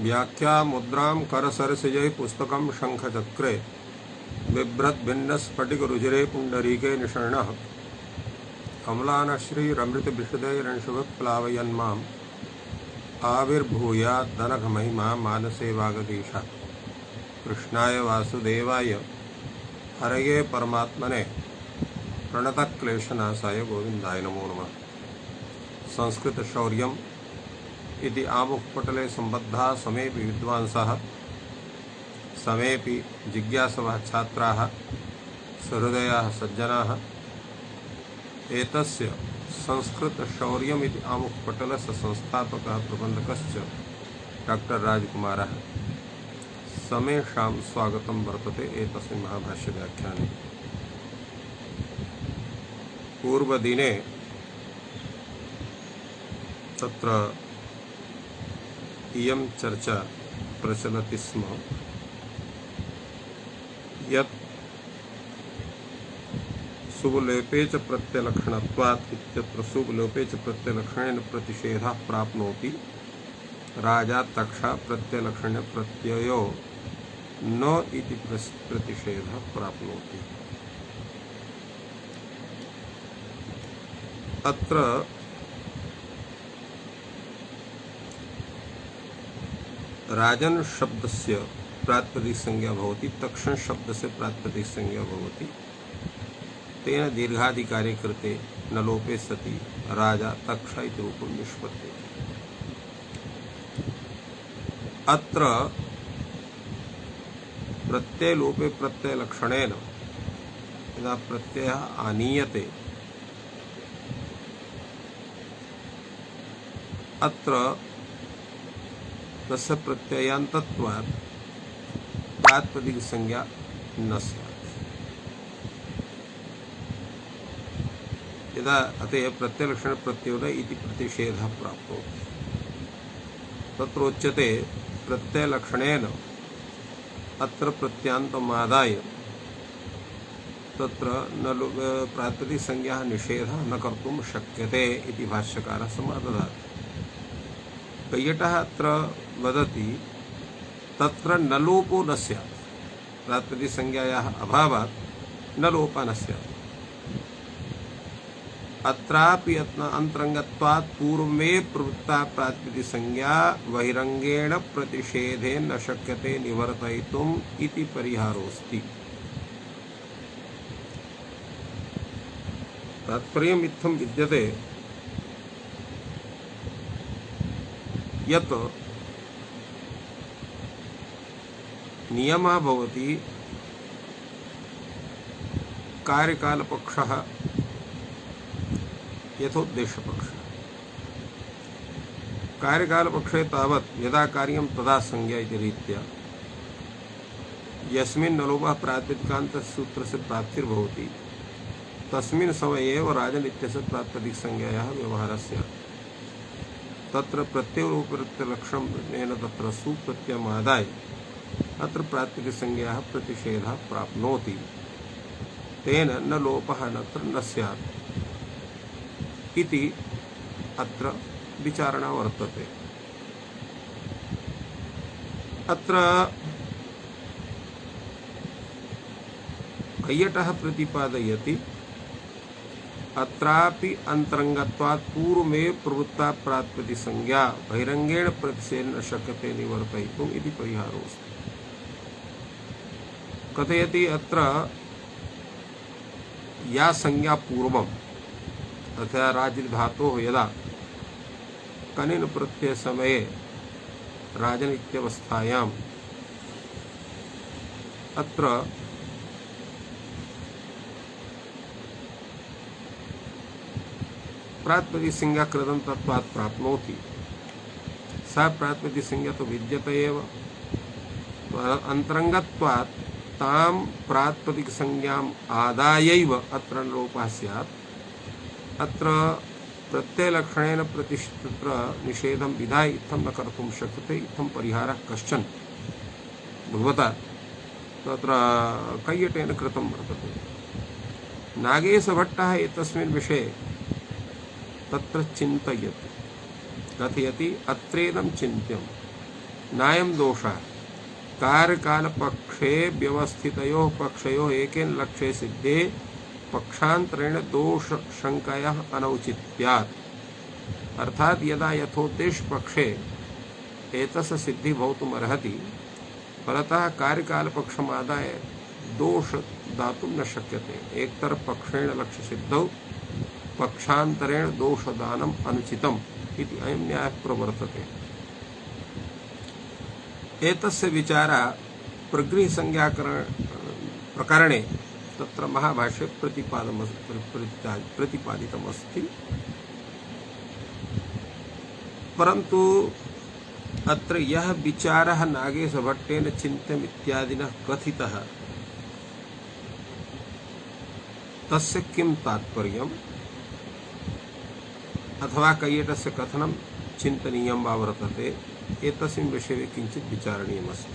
व्याख्या मुद्रां करसरसिजै पुस्तकं शंखचक्रे बिभ्रद्भिन्नस्फटिकरुचिरे पुण्डरीके निषण्णः कमलानश्रीरमृतविशदैरंशुभिप्लावयन्माम् आविर्भूयाद्दनघमहिमा मानसे वागधीशात्। कृष्णाय वासुदेवाय हरये परमात्मने प्रणतक्लेशनाशाय गोविन्दाय नमो नमः। संस्कृतशौर्यम् इति आमुखपटले सम्बद्धाः समेऽपि विद्वांसः समेऽपि जिज्ञासवः छात्राः सहृदयाः सज्जनाः एतस्य संस्कृतशौर्यम् इति आमुखपटलस्य संस्थापकः प्रबन्धकश्च डॉक्टर राजकुमारः समेषां स्वागतं वर्तते एतस्मिन् महाभाष्यव्याख्याने। पूर्वदिने तत्र इयं चर्चा प्रचलति स्म यत् शुभलोपे च प्रत्यलक्षणत्वात् इत्यत्र शुभलोपे च प्रत्यलक्षणेन प्रतिषेधः प्राप्नोति। राजा तक्षा प्रत्यलक्षण प्रत्ययो न इति प्रतिषेधः प्राप्नोति। अत्र राजन शब्दस्य प्रातिपदिक संज्ञा भवति, तक्षण शब्दस्य प्रातिपदिक संज्ञा भवति। तेन दीर्घाधिकारे कृते न लोपे सति राजा तक्ष इति रूपं निष्पद्यते। अत्र प्रत्ययलोपे प्रत्ययलक्षणेन यदा प्रत्ययः आनीयते अत्र तस्य प्रत्ययान्तत्वात् प्रातिपदिक संज्ञा न स्यात्। यदा अतः प्रत्ययलक्षण प्रत्योन इति प्रतिषेधः प्राप्नोति। तत्रोच्यते प्रत्ययलक्षणेन अत्र प्रत्यान्तमादाय तत्र न प्रातिपदिक संज्ञा निषेधः न कर्तुं शक्यते इति भाष्यकारः समाददाति। कैयटः अत्र वदति तत्र न लोपो न स्यात्, प्रातिपदिक संज्ञायाः अभावात् न लोपः न स्यात्। अत्रापि अंतरंगत्वात् पूर्वे प्रवृत्ता प्रातिपदिक संज्ञा बहिरंगेण प्रतिषेधे न शक्यते निवर्तयितुम् इति परिहारोऽस्ति। तात्पर्यम् इत्थं विद्यते यत् नियमः भवति कार्यकालपक्षः यथोद्देश्यपक्षः। कार्यकालपक्षे तावत् यदा कार्यं तदा संज्ञा इति रीत्या यस्मिन् न लोपः प्रातिपदिकान्तस्य सूत्रस्य प्राप्तिर्भवति तस्मिन् समये एव राजन् इत्यस्य प्रातिपदिक संज्ञायाः व्यवहारः स्यात्। तत्र प्रत्ययलोपप्रत्ययलक्षणेन तत्र सुप्रत्ययमादाय अत्र प्रातिपदिक संज्ञाः प्रतिषेधः प्राप्नोति। तेन न लोपः नत्र न स्यात् इति अत्र विचारणा वर्तते। अत्र कैयटः प्रतिपादयति अत्रापि अंतरंगत्वात् पूर्वमेव प्रवृत्ता प्रातिपदिक संज्ञा बहिरंगेण प्रतिषेधेन न शक्यते निवर्तयितुम् इति परिहारोऽस्ति। कथयति अत्र या संज्ञा पूर्वम् तथा राजन् धातोः यदा कनिन प्रत्यय समये राजन् इत्यवस्थायाम् अत्र प्रातिपदिक संज्ञा कृदन्तत्वात् प्राप्नोति। सा प्रातिपदिक संज्ञा तो विद्यते एव, अंतरंगत्वात् तां प्रातिपदिक संज्ञाम् आदायैव अत्र लोपः स्यात्। अत्र प्रत्ययलक्षणेन तत्र निषेधं विधाय इत्थं न कर्तुं शक्यते। इत्थं परिहारः कश्चन भगवता तत्र कैयटेन कृतं वर्तते। नागेशभट्टः एतस्मिन् विषये तत्र चिन्तयति, कथयति अत्रेदं चिन्त्यं नायं दोषः कार्यकालपक्षे व्यवस्थितयोः पक्षयोः एकेन लक्ष्ये सिद्धे पक्षांतरेण दोष शंकायाः अनौचित्यात्। अर्थात यदा यथोद्देश पक्षे एतस्य सिद्धि भवितुमर्हति परतः कार्यकालपक्षमादाय दोष दातुं न शक्यते। एकतरफ पक्षेण लक्ष्य सिद्धौ पक्षांतरेण दोषदानम् अनुचितम् इति अयं न्यायः प्रवर्तते। एतस्य विचारः प्रगृहसंज्ञाप्रकरणे तत्र महाभाष्ये प्रतिपादितमस्ति। परन्तु अत्र यः विचारः नागेशभट्टेन चिन्त्यमित्यादिनः कथितः तस्य किं तात्पर्यम् अथवा कैयटस्य कथनं चिन्तनीयं वा वर्तते एतस्मिन् विषये किञ्चित् विचारणीयमस्ति।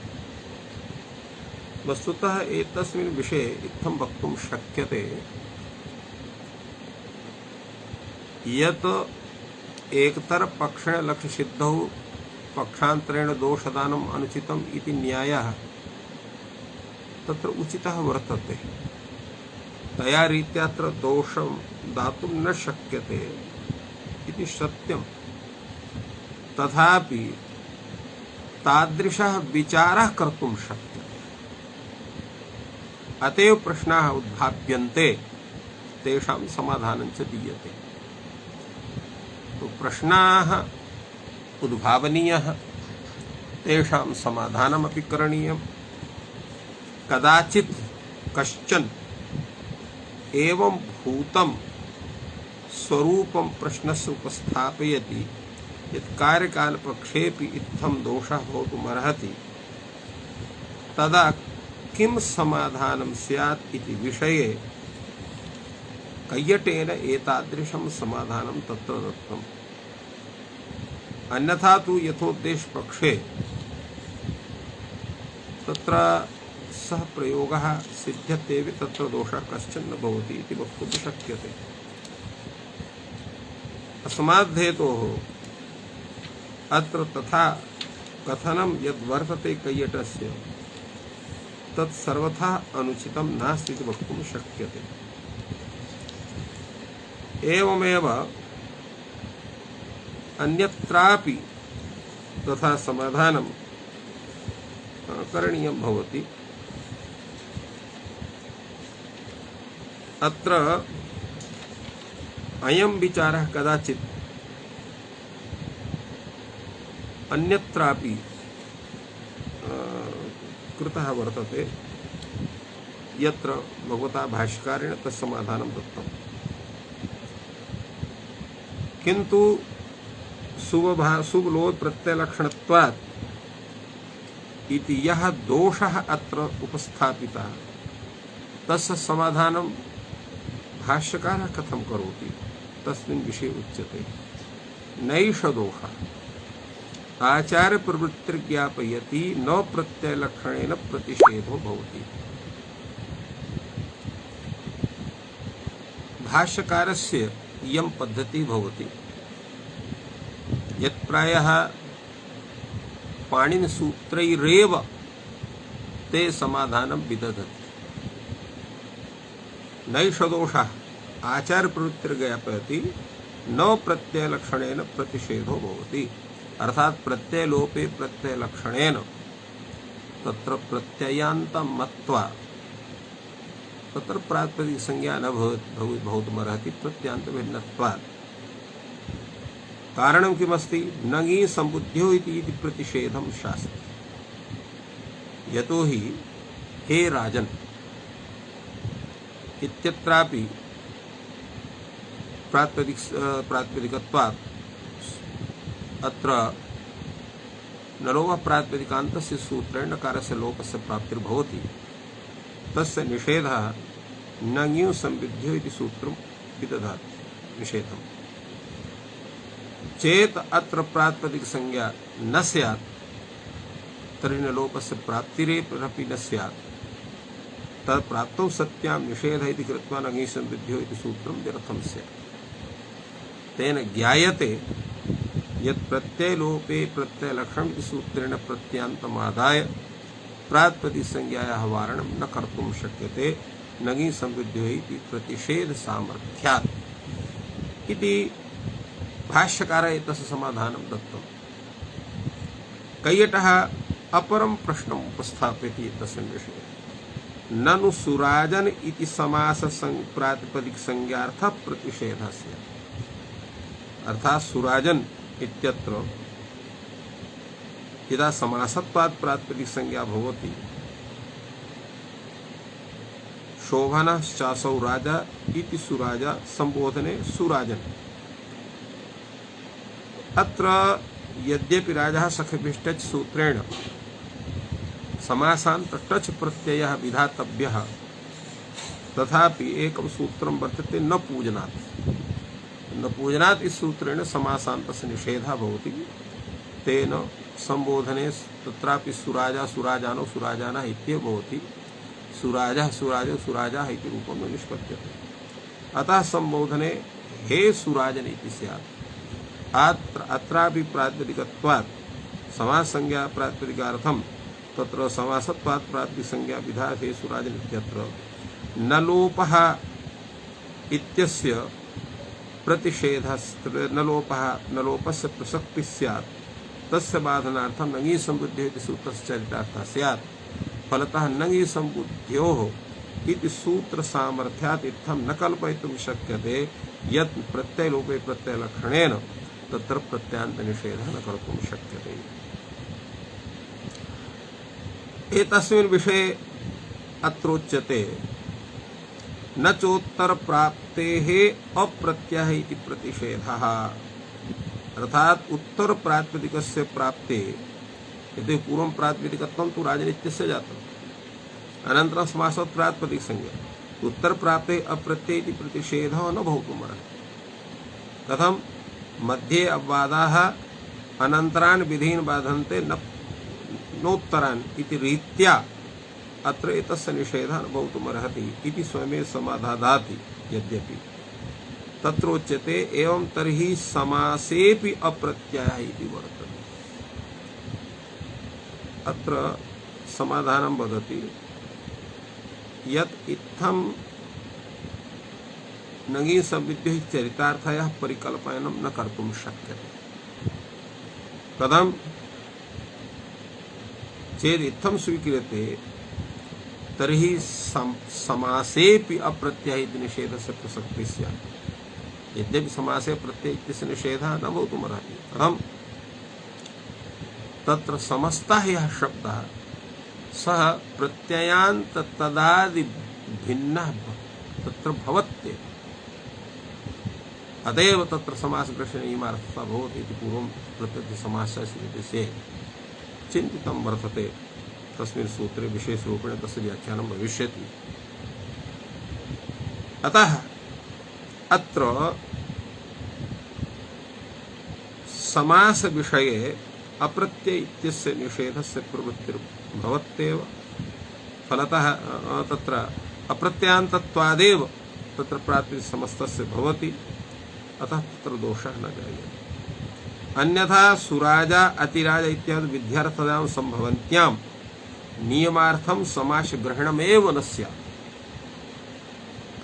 वस्तुतः एतस्मिन् विषये इत्थं वक्तुं शक्यते यत् एकतरफ पक्षेण लक्ष्य सिद्धौ पक्षांतरेण दोषदानम् अनुचितम् इति न्यायः तत्र उचितः वर्तते। तया रीत्या अत्र दोषं दातुं न शक्यते इति सत्यं। तथापि तादृशः विचारः कर्तुं शक्यते। अतएव प्रश्नाः उद्भाव्यन्ते तेषां समाधानं च दीयते। तो प्रश्नाः उद्भावनीयः तेषां समाधानमपि करणीयं। कदाचित् कश्चन एवं भूतं स्वरूपं प्रश्नस्य उपस्थापयति यत् कार्यकालपक्षेऽपि इत्थं दोषः भवितुमर्हति तदा किं समाधानं स्यात् इति विषये कैयटेन एतादृशं समाधानं तत्र दत्तम्। अन्यथा तु यथोद्देश पक्षे तत्र सः प्रयोगः सिद्ध्यत्येव तत्र दोषः कश्चन न भवति इति वक्तुं शक्यते। अस्माद्धेतोः अत्र तथा कथनं यद्वर्तते कैयटस्य तत् सर्वथा अनुचितं नास्ति इति वक्तुं शक्यते। एवमेव अन्यत्रापि तथा समाधानं करणीयं भवति। अत्र अयं विचारः कदाचित् अन्यत्रापि कृतः वर्तते यत्र भगवता भाष्यकारेण तत्समाधानं दत्तम्। किन्तु शुभलोप प्रत्ययलक्षणत्वात् इति यः दोषः अत्र उपस्थापितः तस्य समाधानं भाष्यकारः कथं करोति तस्मिन् विषये उच्यते। नैष दोषः आचार्य प्रवृत्तिर्ज्ञापयति न प्रत्ययलक्षणेन प्रतिषेधो भवति। भाष्यकारस्य इयं पद्धतिः भवति यत् प्रायः पाणिनिसूत्रैरेव ते समाधानं विदधति। नैष दोषः आचार्य प्रवृत्तिर्ज्ञापयति न प्रत्ययलक्षणेन प्रतिषेधो भवति। अर्थात प्रत्ययलोपे प्रत्ययलक्षणेन तत्र प्रत्ययान्तं मत्वा तत्र प्रातिपदिक संज्ञा न भवितुमर्हति प्रत्ययान्तभिन्नत्वात्। कारणं किमस्ति नङि सम्बुद्ध्यो इति प्रतिषेधं शास्ति। यतोहि हे राजन् इत्यत्रापि प्रातिपदिकत्वात् अत्र नलोः प्रातिपदिकान्तस्य सूत्रेण नकारस्य लोपस्य प्राप्तिर्भवति। तस्य निषेधः नङि सम्बुद्ध्यो इति सूत्रं विदधाति निषेधम्। चेत अत्र प्रातिपदिक संज्ञा न स्यात् तर्हि नलोपस्य प्राप्तिरेपि न स्यात्। तत् प्राप्तौ सत्यां निषेध इति कृत्वा नङि सम्बुद्ध्यो इति सूत्रं व्यर्थं स्यात्। तेन ज्ञायते यत् प्रत्ययलोपे प्रत्ययलक्षणम् इति सूत्रेण प्रत्ययान्तमादाय प्रातिपदिकसंज्ञायाः वारणं न कर्तुं शक्यते नङि संविद्यो इति प्रतिषेध सामर्थ्यात् इति भाष्यकारः एतस्य समाधानं दत्तम्। कैयटः अपरं प्रश्नम् उपस्थापयति एतस्मिन् विषये। ननु सुराजन इति समास प्रातिपदिक संज्ञार्थः प्रतिषेधः स्यात्। अर्थात् सुराजन इत्यत्र यदा समासत्वात् प्रातिपदिक संज्ञा भवति शोभनश्चासौ राजा इति सुराजा संबोधने सुराजन। अत्र यद्यपि राजः सखिभिष्टच् सूत्रेण समासान्त टच प्रत्ययः विधातव्यः तथापि एकं सूत्रं वर्तते न पूजनात्। न पूजनात् इस सूत्रेण समासान्तस्य निषेधः भवति। तेन संबोधने तत्रापि सुराजा सुराजानो सुराजानः इत्येव भवति। सुराजः सुराजो सुराजाः इति रूपं न निष्पद्यते। अतः संबोधने हे सुराजन इति स्यात्। अत्रापि प्रातिपदिकत्वात् समाससंज्ञा प्रातिपदिकार्थं तत्र समासत्वात् प्रातिपदिकसंज्ञा विधात् हे सुराजन इत्यत्र न लोपः इत्यस्य प्रतिषेधः न लोपस्य प्रसक्तिः स्यात्। तस्य बाधनार्थं नङि संबुद्धेः इति सूत्रस्य चरितार्थः स्यात्। फलतः नङि संबुद्ध्योः इति सूत्रसामर्थ्यात् इत्थं न कल्पयितुं शक्यते यत् प्रत्ययलोपे प्रत्ययलक्षणेन तत्र प्रत्ययान्तनिषेधः न कर्तुं शक्यते। एतस्मिन् विषये अत्रोच्यते न चोत्तर प्राप्तेः अप्रत्ययः इति प्रतिषेधः। अर्थात उत्तर प्रातिपदिकस्य प्राप्ते यदि पूर्वं प्रातिपदिकत्वं तु राजनित्यस्य जातम् अनन्तरं समासत् प्रातिपदिक संज्ञा उत्तर प्राप्ते अप्रत्यय इति प्रतिषेधः न भवितुमर्हति। कथं मध्ये अवादाः अनन्तरान् विधीन् बाधन्ते नोत्तरान् इति रीत्या अत्र एतस्य निषेधः न भवितुमर्हति इति स्वयमेव समाधादाति। यद्यपि तत्रोच्यते एवं तर्हि समासेपि अप्रत्ययः इति वर्तते। अत्र समाधानं वदति यत् इत्थं नङि संविद्योः चरितार्थयः परिकल्पनं न कर्तुं शक्यते। कथं चेत् इत्थं स्वीक्रियते तर्हि समासेपि अप्रत्ययः इति निषेधस्य प्रसक्तिः स्यात्। यद्यपि समासे प्रत्यय इत्यस्य निषेधः न भवितुमर्हति। कथं तत्र समस्तः यः शब्दः सः प्रत्ययान्त तदादि भिन्नः तत्र भवत्येव। अतएव तत्र समासग्रहणीयमार्थता भवति इति पूर्वं प्रत्यक्षसमासस्य चिन्तितं वर्तते। तस्मिन् सूत्रे विशेषरूपेण तस्य व्याख्यानं भविष्यति। अतः अत्र समास विषये अप्रत्यय इत्यस्य निषेधस्य प्रवृत्तिर्भवत्येव। फलतः तत्र अप्रत्ययान्तत्वादेव तत्र प्रातिपदिकसमस्तस्य भवति। अतः तत्र दोषः न जायते। अन्यथा सुराजा अतिराजा इत्यादि विध्यर्थतां संभवन्त्यां नियमार्थं समास ग्रहणमेव न स्यात्।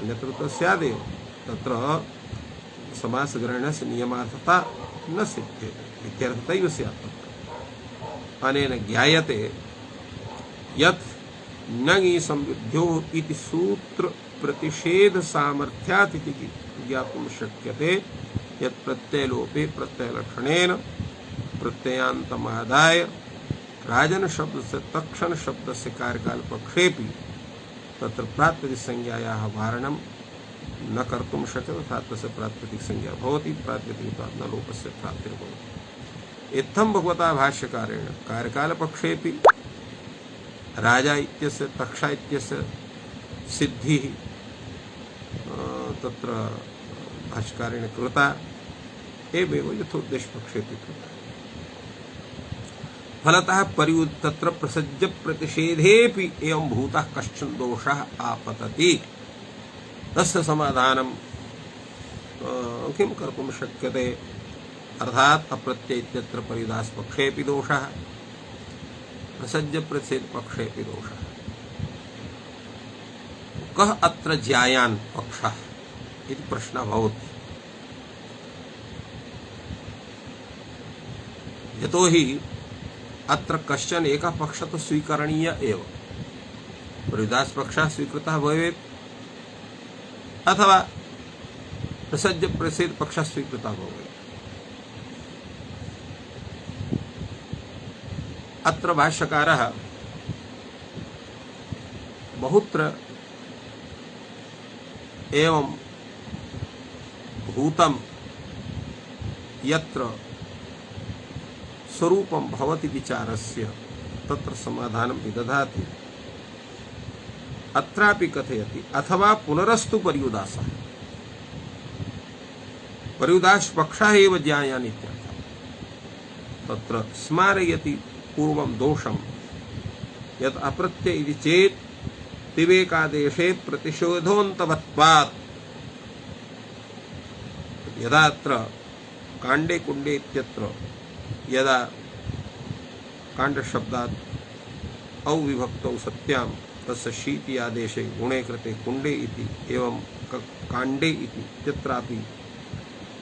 अन्यत्र तु स्यादेव। तत्र समास ग्रहणस्य नियमार्थता न सिद्ध्यते, इत्यर्थतैव स्यात्। अनेन ज्ञायते यत् नङि संविद्योः इति सूत्र प्रतिषेध सामर्थ्यात् इति ज्ञातुं शक्यते यत् प्रत्ययलोपे प्रत्ययलक्षणेन प्रत्ययान्तमादाय राजन शब्द से तक्षण शब्द से कार्यकाल पक्षेपि तत्र प्रातिपदिक संज्ञायाः वारणं न कर्तुं शक्यते। अर्थात् तस्य प्रातिपदिक संज्ञा भवति। प्रातिपदिकत्वात् न लोपस्य प्राप्तिर्भवति। इत्थं भगवता भाष्यकारेण कार्यकालपक्षेपि राजा इत्यस्य तक्षा इत्यस्य सिद्धिः तत्र भाष्यकारेण कृता एवमेव यथोद्देशपक्षेपि कृता। फलतः तत्र प्रसज्य प्रतिषेधेपि एवं भूतः कश्चन दोषः आपतति। तस्य समाधानं किं कर्तुं शक्यते अर्थात अप्रत्यय इत्यत्र परिदास पक्षेऽपि दोषः प्रसज्य प्रच्छेद पक्षेऽपि दोषः। कः अत्र ज्यायान् पक्षः इति प्रश्नः भवति। यतोहि अत्र कश्चन एकः पक्षः तो स्वीकरणीय एव। परिदास पक्षः स्वीकृतः भवेत् अथवा प्रसज्य प्रच्छेद पक्षः स्वीकृतः भवेत्। अत्र भाष्यकारः बहुत्र एवं भूतं यत्र स्वरूपं भवति विचारस्य तत्र समाधानं विदधाति। अत्रापि कथयति अथवा पुनरस्तु पर्युदासः, पर्युदास पक्षः एव ज्ञायान् इत्यर्थः। तत्र स्मारयति पूर्वं दोषं यत् अप्रत्यय इति चेत् तिवेकादेशे प्रतिषेधोऽन्तवत्वात्। यदा अत्र काण्डे कुण्डे इत्यत्र यदा काण्डशब्दात् अविभक्तौ सत्यां तस्य शीति आदेशे गुणे कृते कुण्डे इति एवं काण्डे इति इत्यत्रापि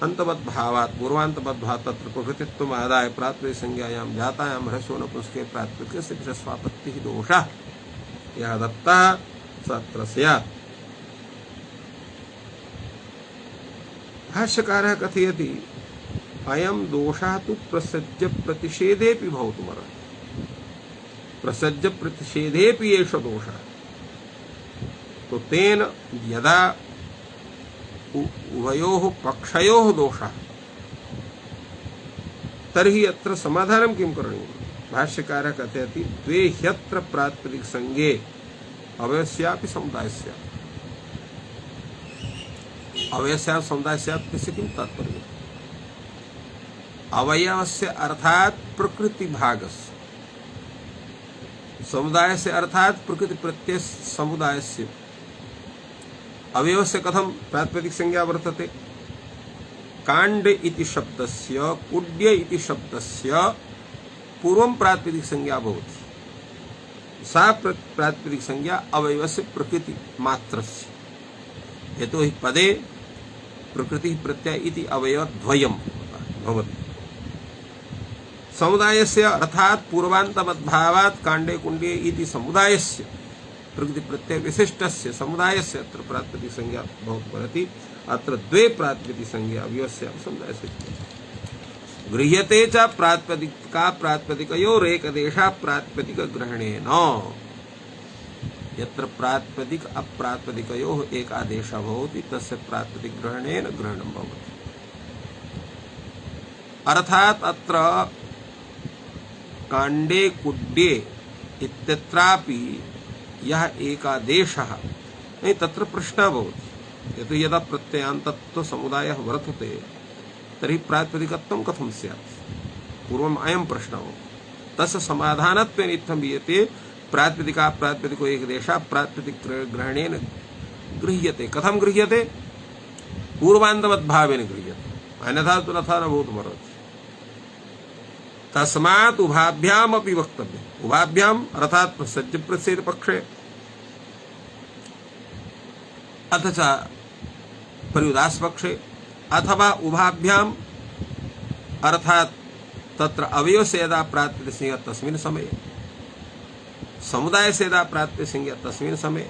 अंतवद्भावात् पूर्वान्तवद्भावात् तत्र प्रकृतित्वम् आदाय प्रातिपदिक संज्ञायां जातायां ह्रस्वो नपुंसके प्रातिपदिकस्य विषयस्वापत्तिः दोषः यः दत्तः स अत्र स्यात्। भाष्यकारः कथयति अयं दोषः तु प्रसज्य प्रतिषेधेऽपि भवितुमर्हति। प्रसज्य प्रतिषेधेऽपि एष दोषः। तो तेन यदा उभयोः पक्षयोः दोषः तर्हि अत्र समाधानं किं करणीयम्? भाष्यकारः कथयति द्वे ह्यत्र प्रातिपदिक संज्ञे अवयस्यापि समुदायस्य। अवयस्यापि समुदायस्य इत्यस्य किं तात्पर्यम्? अवयवस्य अर्थात् प्रकृति भागस्य, समुदायस्य अर्थात् प्रकृति प्रत्यय समुदायस्य। अवयवस्य कथं प्रातिपदिक संज्ञा वर्तते? काण्ड इति शब्दस्य कुड्य इति शब्दस्य पूर्वं प्रातिपदिक संज्ञा भवति। सा प्रातिपदिक संज्ञा अवयवस्य प्रकृति मात्रस्य। यतोहि पदे प्रकृति प्रत्यय इति अवयवद्वयं भवति। समुदायस्य अर्थात् पूर्वान्तमद्भावात् काण्डे कुण्डे इति समुदायस्य प्रकृति प्रत्यय विशिष्टस्य समुदायस्य अत्र प्रातिपदिक संज्ञा भवति। अत्र द्वे प्रातिपदिक संज्ञा अवयवस्य समुदायस्य गृह्यते च प्रातिपदिका प्रातिपदिकयोरेकदेशः प्रातिपदिक ग्रहणेन। यत्र प्रातिपदिक अप्रातिपदिकयोः एकादेशः भवति तस्य प्रातिपदिक ग्रहणेन ग्रहणं भवति। अर्थात् अत्र काण्डे कुड्ये इत्यत्रापि यः एकादेशः नहीं तत्र प्रश्नः भवति। यतो यदा प्रत्ययान्तत्व समुदायः वर्तते तर्हि प्रातिपदिकत्वं कथं स्यात्? पूर्वम् अयं प्रश्नः भवति। तस्य समाधानत्वेन इत्थं विद्यते प्रातिपदिका प्रातिपदिको एकदेशः प्रातिपदिक ग्रहणेन गृह्यते। कथं गृह्यते? पूर्वान्तवद्भावेन गृह्यते, अन्यथा तु तथा न भवितुमर्हति। तस्मात् उभाभ्याम् अपि वक्तव्यम्। उभाभ्याम् अर्थात् प्रसज्य प्रच्छेद पक्षे अथ च पर्युदास पक्षे अथवा उभाभ्याम् अर्थात् तत्र अवयवस्य यदा प्रातिपदिक संज्ञा तस्मिन् समये, समुदायस्य यदा प्रातिपदिक संज्ञा तस्मिन् समये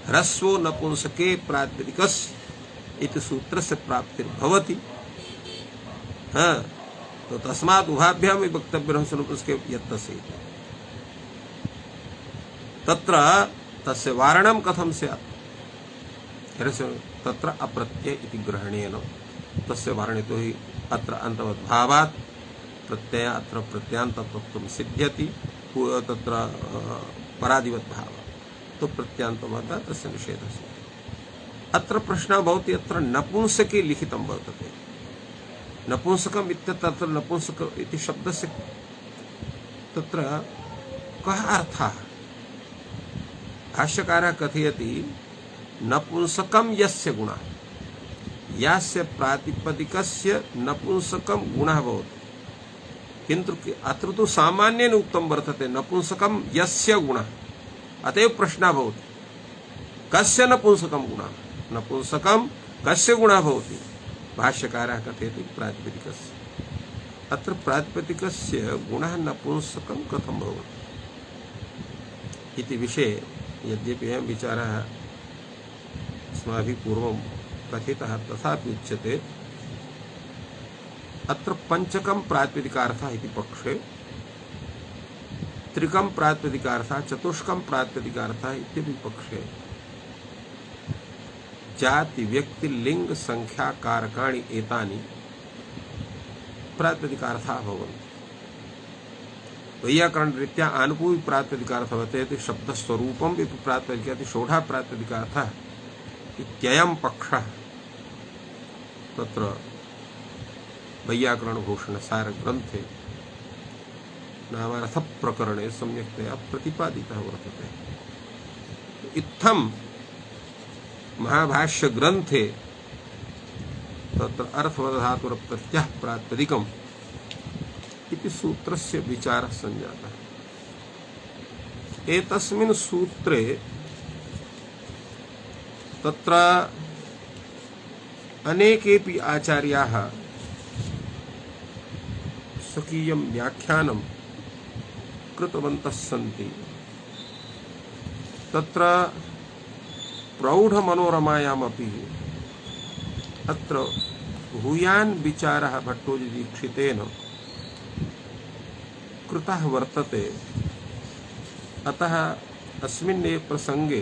ह्रस्वो नपुंसके प्रातिपदिकस्य इति सूत्रस्य प्राप्तिर्भवति। तो तस्मात् उभाभ्याम् वक्तव्यं नपुंसके यत्तस्य तत्र तस्य वारणं कथं स्यात्? तत्र अप्रत्यय इति ग्रहणेन तस्य वारणितो हि अत्र अन्तवद्भावात् प्रत्यय अत्र प्रत्यान्तत्वं सिद्ध्यति। तत्र परादिवद्भावात् तो प्रत्यान्तवद् तस्य निषेधः। अत्र प्रश्नः भवति अत्र नपुंसके लिखितं वर्तते। नपुंसकम् इत्यत्र तत्र नपुंसक इति शब्दस्य तत्र कः अर्थः? भाष्यकारः कथयति नपुंसकं यस्य गुणः यास्य प्रातिपदिकस्य नपुंसकं गुणः भवति किन्तु अत्र तु सामान्येन उक्तं वर्तते नपुंसकं यस्य गुणः अतएव प्रश्नः भवति कस्य नपुंसकं गुणः नपुंसकं कस्य गुणः भवति भाष्यकारः कथयति प्रातिपदिकस्य अत्र प्रातिपदिकस्य गुणः नपुंसकं कथं भवति इति विषये यद्यपि अयं विचारः अस्माभिः पूर्वं कथितः तथापि उच्यते अत्र पंचकं प्रातिपदिकार्थः इति पक्षे त्रिकं प्रातिपदिकार्थः चतुष्कं प्रातिपदिकार्थः इत्यपि पक्षे जाति व्यक्ति लिंग संख्या कारकाणि एतानि प्रातिपदिकार्थाः भवन्ति वैयाकरणरीत्या आनुपूर्विक प्रातिपदिकार्थः वर्तते शब्दस्वरूपं अपि प्रातिपदिकं षोडशः प्रातिपदिकार्थः इत्ययं पक्षः तत्र वैयाकरणभूषणसारग्रन्थे नामार्थप्रकरणे सम्यक्तया प्रतिपादितः वर्तते इत्थं महाभाष्यग्रन्थे तत्र अर्थवदधातुरप्रत्ययः प्रातिपदिकम् इति सूत्रस्य विचारः सञ्जातः एतस्मिन् सूत्रे तत्र अनेकेपि आचार्याः स्वकीयं व्याख्यानं कृतवन्तः सन्ति तत्र प्रौढमनोरमायामपि अत्र भूयान् विचारः भट्टोजीदीक्षितेन कृतः वर्तते अतः अस्मिन्नेव प्रसंगे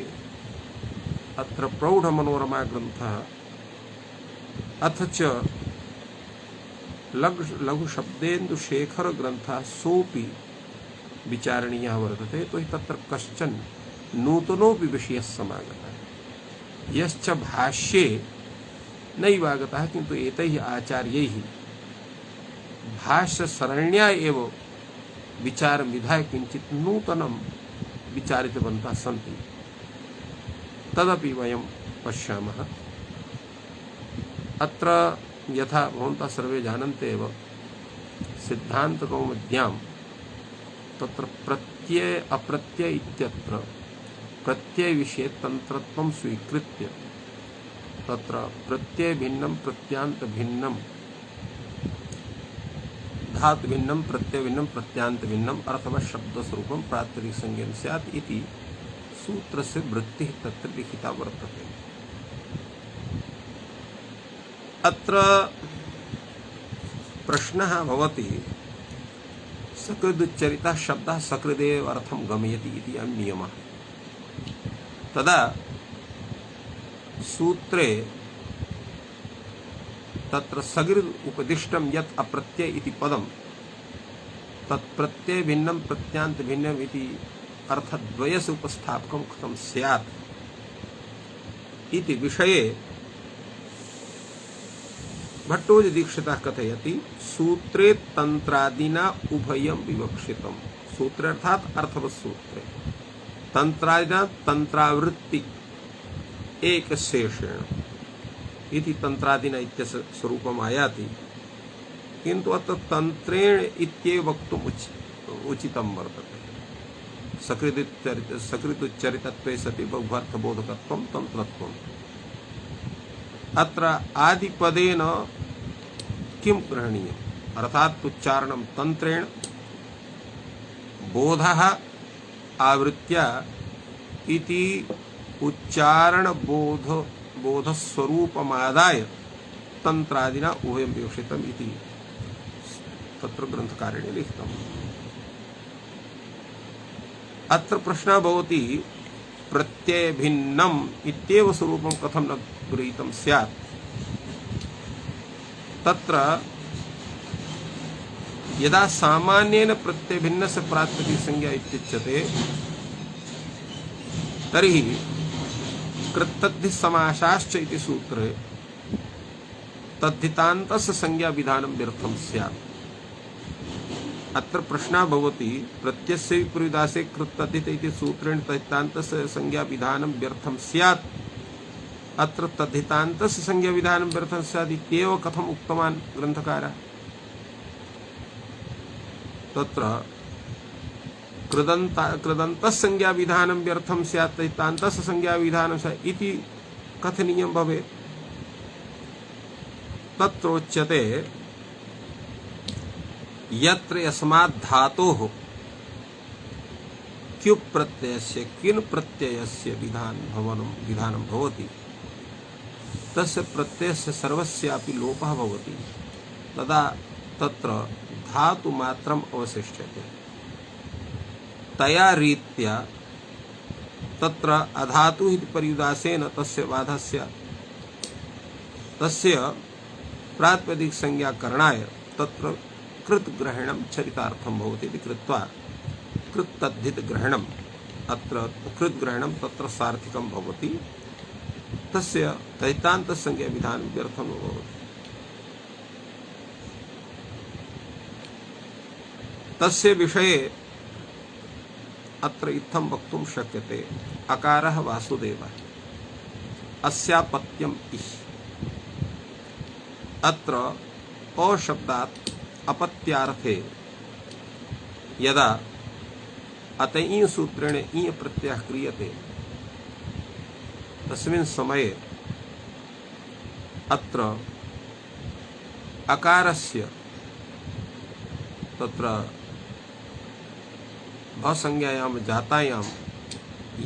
अत्र प्रौढमनोरमा ग्रन्थः अथ च लघुशब्देन्दुशेखर ग्रन्थः सोऽपि विचारणीयः वर्तते तो तत्र कश्चन नूतनोऽपि विषयः समागतः यश्च भाष्ये नैव आगतः किन्तु एतैः आचार्यैः भाष्यसरण्या एव विचारं विधाय किञ्चित् नूतनं विचारितवन्तः सन्ति तदपि वयं पश्यामः अत्र यथा भवन्तः सर्वे जानन्ति एव सिद्धान्तकौमुद्यां तत्र प्रत्यय अप्रत्यय इत्यत्र प्रत्यय विषये तन्त्रत्वं स्वीकृत्य तत्र प्रत्यय भिन्नं प्रत्यांत भिन्नं धातु भिन्नं प्रत्यय भिन्नं प्रत्यांत भिन्नं अथवा शब्द स्वरूपं प्रातिपदिक संज्ञं स्यात् इति सूत्रस्य वृत्तिः तत्र लिखिता वर्तते अत्र प्रश्नः भवति सकृदुच्चरितः शब्दः सकृदेव अर्थं गमयति इति अयं नियमः तदा सूत्रे तत्र सकृद् उपदिष्टं यत् अप्रत्यय इति पदं तत् प्रत्यय भिन्नं प्रत्यांत भिन्नम् इति अर्थद्वयस्य उपस्थापकं कथं स्यात् इति विषये भट्टोजीदीक्षितः कथयति सूत्रे तन्त्रादिना उभयं विवक्षितं सूत्रे अर्थात् अर्थवत्सूत्रे तन्त्रादिना तन्त्रावृत्ति एकशेषेण इति तन्त्रादिना इत्यस्य स्वरूपम् आयाति किन्तु अत्र तन्त्रेण इत्येव वक्तुम् उचितं वर्तते सकृदुच्चरितत्वे सति बहुभार्थबोधकत्वं तन्त्रत्वम् अत्र आदिपदेन किं ग्रहणीयम् अर्थात् उच्चारणं तन्त्रेण बोधः आवृत्या इति उच्चारण बोधस्वरूपमादाय तन्त्रादिना उभयं विवक्षितम् इति तत्र ग्रन्थकारेण लिखितम् अत्र प्रश्नः भवति प्रत्यय भिन्नम् इत्येव स्वरूपं कथं न गृहीतं स्यात् तत्र यदा सामान्येन प्रत्यय भिन्नस्य प्रातिपदिक संज्ञा इत्युच्यते तर्हि कृत्तद्धि समासाश्च इति सूत्रे तद्धितान्तस्य संज्ञा विधानं व्यर्थं स्यात् अत्र प्रश्नः भवति प्रत्ययस्य विपरीतासे कृत्तद्धित इति सूत्रेण तद्धितान्तस्य संज्ञा विधानं व्यर्थं स्यात् अत्र तद्धितान्तस्य संज्ञा विधानं व्यर्थं स्यात् इत्येव कथम् उक्तवान् ग्रन्थकारः। तत्र कृदन्तस्य संज्ञा विधानं व्यर्थं स्यात् तद्धितान्तस्य संज्ञा विधानं स्यात् इति कथनीयं भवेत्। तत्रोच्यते यत्र यस्मात् धातोः क्युप् प्रत्ययस्य किन् प्रत्ययस्य विधानं भवति तस्य प्रत्ययस्य सर्वस्यापि लोपः भवति तदा तत्र धातु मात्रम् अवशिष्यते। तया रीत्या तत्र अधातु इति पर्युदासेन तस्य बाधस्य तस्य प्रातिपदिक संज्ञा करणाय तत्र कृत ग्रहणं चरितार्थं भवति इति कृत्वा कृत तद्धित ग्रहणम् अत्र कृत ग्रहणं तत्र सार्थिकं भवति तस्य तद्धितान्त संज्ञा विधानं व्यर्थं भवति। तस्य विषये अत्र इत्थं वक्तुं शक्यते अकारः वासुदेवः अस्यापत्यम् इह अत्र अशब्दात् अपत्यार्थे यदा अतईय सूत्रेण ईय प्रत्ययः क्रियते तस्मिन् समये अत्र अकारस्य तत्र भसंज्ञायां जातायां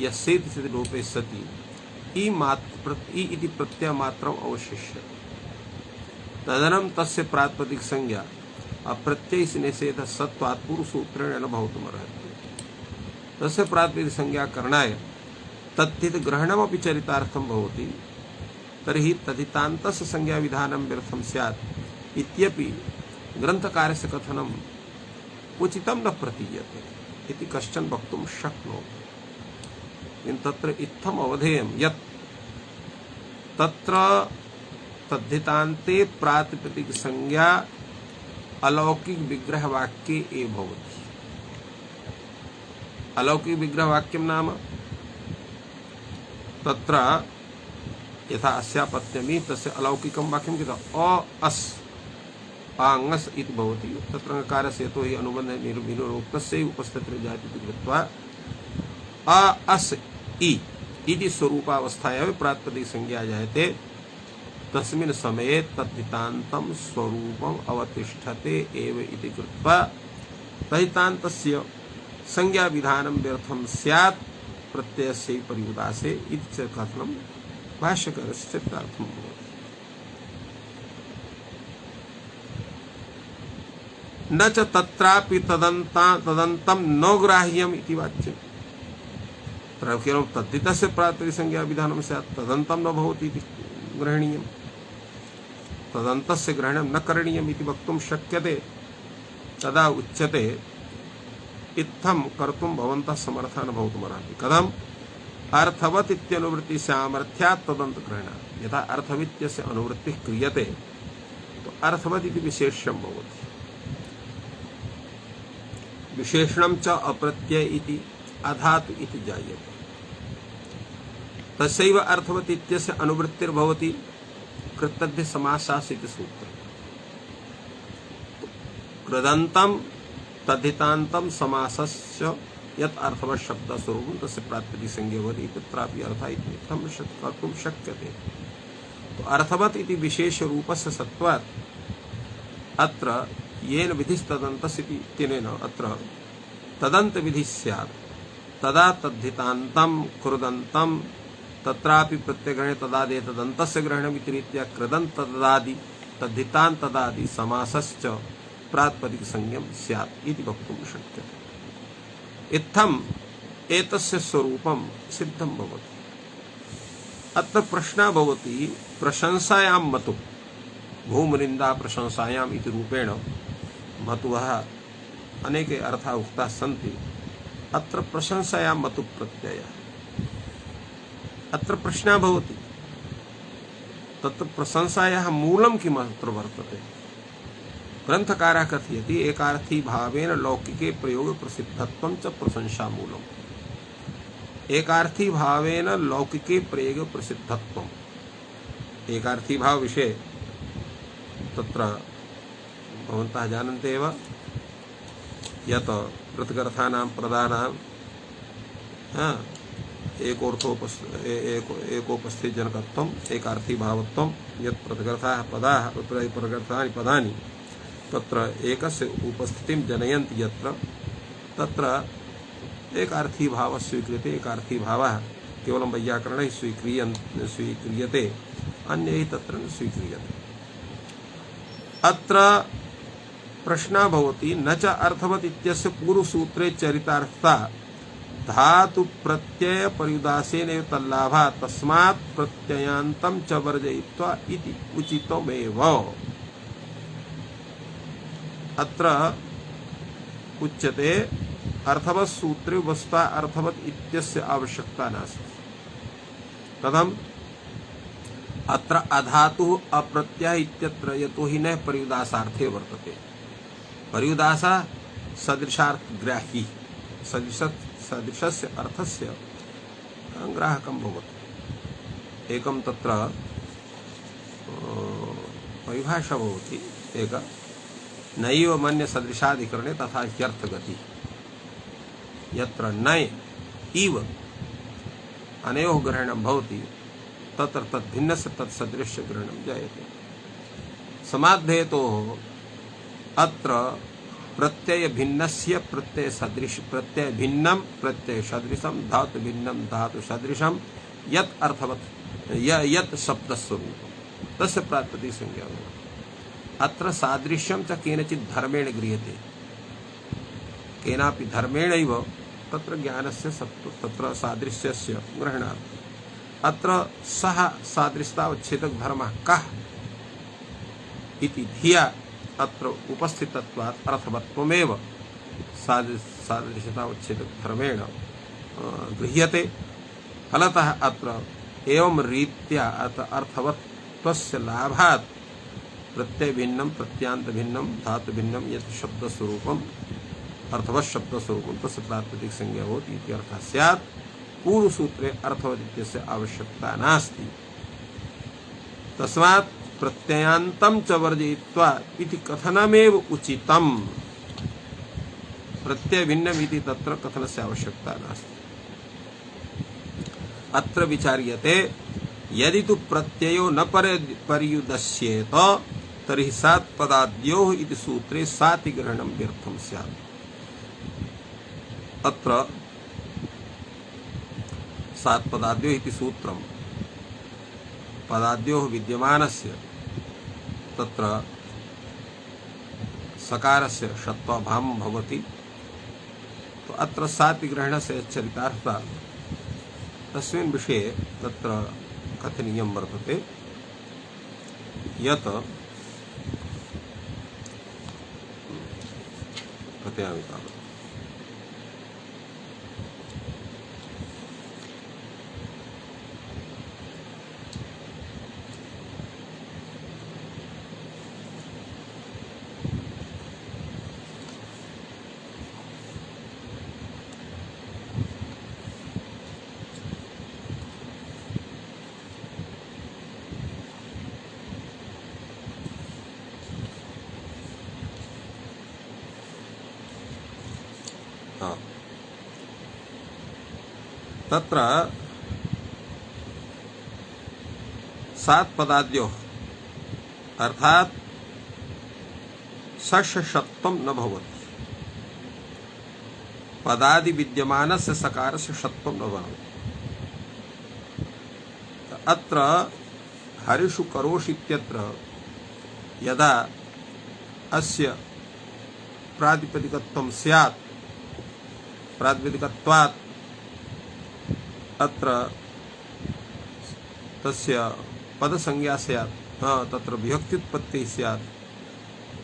यस्येति रूपे सति इ इति प्रत्ययमात्रम् अवशिष्यते। तदनं तस्य प्रातिपदिक संज्ञा अप्रत्ययस्य निषेध सत्वात् पूर्वसूत्रेण न भवितुमर्हति। तस्य प्रातिपदिक संज्ञा करणाय तद्धित ग्रहणमपि चरितार्थं भवति तर्हि तद्धितान्तस्य संज्ञा विधानं व्यर्थं स्यात् इत्यपि ग्रन्थकारस्य कथनम् उचितं न प्रतीयते इति कश्चन वक्तुं शक्नोति। किन्तु तत्र इत्थम् अवधेयं यत् तत्र तद्धितान्ते प्रातिपदिक संज्ञा अलौकिक विग्रह वाक्ये एव भवति। अलौकिक विग्रह वाक्यं नाम तत्र यथा अस्यापत्यमी तस्य अलौकिकं वाक्यं किल अस् आङ्गस् इति भवति। तत्र ङकारस्य यतो हि अनुबन्धः निरुक्तस्य उपस्थितिर् जायते इति कृत्वा अस् इ इति स्वरूपावस्थायां प्रातिपदिक संज्ञा जायते तस्मिन् समये तद्धितान्तं स्वरूपम् अवतिष्ठते एव इति कृत्वा तद्धितान्तस्य संज्ञा विधानं व्यर्थं स्यात् प्रत्ययस्य पर्युदासे इति च कथनं भाष्यकारस्य चरितार्थं भवति। न च तत्रापि तदन्तं न ग्राह्यम् इति वाच्यम्। केवलं तद्धितस्य प्रातिपदिक संज्ञा विधानं स्यात् तदन्तं न भवति इति ग्रहणीयम्। तदन्तस्य ग्रहणं न करणीयम् इति वक्तुं शक्यते। तदा उच्यते इत्थं कर्तुं भवन्तः समर्थाः न भवितुमर्हन्ति। कथम् अर्थवत् इत्यनुवृत्ति सामर्थ्यात् तदन्त ग्रहणात्। यथा अर्थवित्यस्य अनुवृत्तिः क्रियते तो अर्थवत् इति विशेष्यं भवति। विशेषणं च अप्रत्यय इति अधातु इति जायते। तस्यैव अर्थवत् इत्यस्य अनुवृत्तिर्भवति कृतद्धित समासास् इति सूत्रम्। कृदन्तं तद्धितान्तं समासस्य यत् अर्थवत् शब्दस्वरूपं तस्य प्रातिपदिक संज्ञा भवति तत्रापि अर्थः इत्यर्थं कर्तुं शक्यते। तो अर्थवत् इति विशेषरूपस्य सत्वात् अत्र येन विधिस्तदन्तस्य इति तेन अत्र तदन्त विधिः स्यात् तदा तद्धितान्तं कृदन्तं तत्रापि प्रत्ययग्रहणे तदादि तदन्तस्य ग्रहणमिति रीत्या कृदन्त तदादि तद्धितान्त तदादि समासश्च प्रातिपदिक संज्ञं स्यात् इति वक्तुं शक्यते। इत्थम् एतस्य स्वरूपं सिद्धं भवति। अत्र प्रश्नः भवति प्रशंसायां मतु भूमनिन्दा प्रशंसायाम् इति रूपेण मतुः अनेके अर्थाः उक्ताः सन्ति। अत्र प्रशंसायां मतु प्रत्ययः। अत्र प्रश्नः भवति तत्र प्रशंसायाः मूलं किम् अत्र वर्तते। ग्रन्थकारः कथयति एकार्थी भावेन लौकिके प्रयोग प्रसिद्धत्वं च प्रशंसा मूलम्। एकार्थी भावेन लौकिके प्रयोग प्रसिद्धत्वं एकार्थी भाव विषये तत्र भवन्तः जानन्ति एव यत् पृथगर्थानां प्रधानां एकोपस्थितजनकत्वम् एकार्थी भावत्वं यत् पृथगर्थाः पदाः पृथगर्थानि पदानि तत्र एकस्य उपस्थितिं जनयन्ति यत्र तत्र एकार्थी भावः स्वीक्रियते। एकार्थी भावः केवलं वैयाकरणैः स्वीक्रियते, अन्यैः तत्र न स्वीक्रियते। अत्र प्रश्नः भवति न च अर्थवत् इत्यस्य पूर्वसूत्रे चरितार्थता धातु प्रत्यय पर्युदासेनैव तल्लाभा तस्मात् प्रत्ययान्तं च वर्जयित्वा इति उचितमेव। अत्र उच्यते अर्थवत् सूत्रे वस्तुतः अर्थवत् इत्यस्य आवश्यकता नास्ति। कथम्? अत्र अधातुः अप्रत्ययः इत्यत्र यतोहि न पर्युदासार्थे वर्तते। पर्युदासः सदृशार्थग्राही सदृशस्य अर्थस्य ग्राहकं भवति। एकं तत्र परिभाषा भवति एक नैव मन्य सदृशाधिकरणे तथा ह्यर्थगति यत्र नय इव अनयोः ग्रहणं भवति तत्र तद्भिन्नस्य तत्सदृशस्य ग्रहणं जायते। समाद्धेतोः अत्र प्रत्यय भिन्नस्य प्रत्यय सदृश प्रत्यय भिन्नं प्रत्यय सदृशं धातु भिन्नं धातु सदृशं यत् अर्थवत् यत् शब्दस्वरूपं तस्य प्रातिपदिक संज्ञा भवति। अत्र सादृश्यं च केनचित् धर्मेण गृह्यते। केनापि धर्मेणैव तत्र ज्ञानस्य तत्र सादृश्यस्य ग्रहणार्थम्। अत्र सः सादृश्यतावच्छेदक धर्मः कः इति धिया अत्र उपस्थितत्वात् अर्थवत्वमेव सादृश्यतावच्छेदक धर्मेण गृह्यते। फलतः अत्र एवं रीत्या अर्थवत्वस्य लाभात् प्रत्यय भिन्नं प्रत्यांत भिन्नं धातु भिन्नं यत् शब्दस्वरूपम् अर्थवत् शब्दस्वरूपं तस्य प्रातिपदिक संज्ञा भवति इति अर्थः स्यात्। पूर्वसूत्रे अर्थवत् इत्यस्य आवश्यकता नास्ति। तस्मात् प्रत्ययान्तं च वर्जयित्वा इति कथनमेव उचितम्। प्रत्यय भिन्नम् इति तत्र कथनस्य आवश्यकता नास्ति। अत्र विचार्यते यदि तु प्रत्ययो न पर्युदस्येत तर्हि सात् पदाद्योः इति सूत्रे साति ग्रहणं व्यर्थं स्यात्। अत्र सात् पदाद्योः इति सूत्रं पदाद्योः विद्यमानस्य तत्र सकारस्य षत्वाभावं भवति। तो अत्र साति ग्रहणस्य चरितार्थता तस्मिन् विषये तत्र कथनीयं वर्तते यत् कथयामि तावत्। तत्र सात् पदाद्योः अर्थात षष्ठत्वं न भवति। पदादि विद्यमानस्य सकारस्य षत्वं न भवति। अत्र हरिषु करोषि इत्यत्र यदा अस्य प्रातिपदिकत्वं स्यात् प्रातिपदिकत्वात् अत्र तस्य पदसंज्ञा स्यात् तत्र विभक्त्युत्पत्तिः स्यात्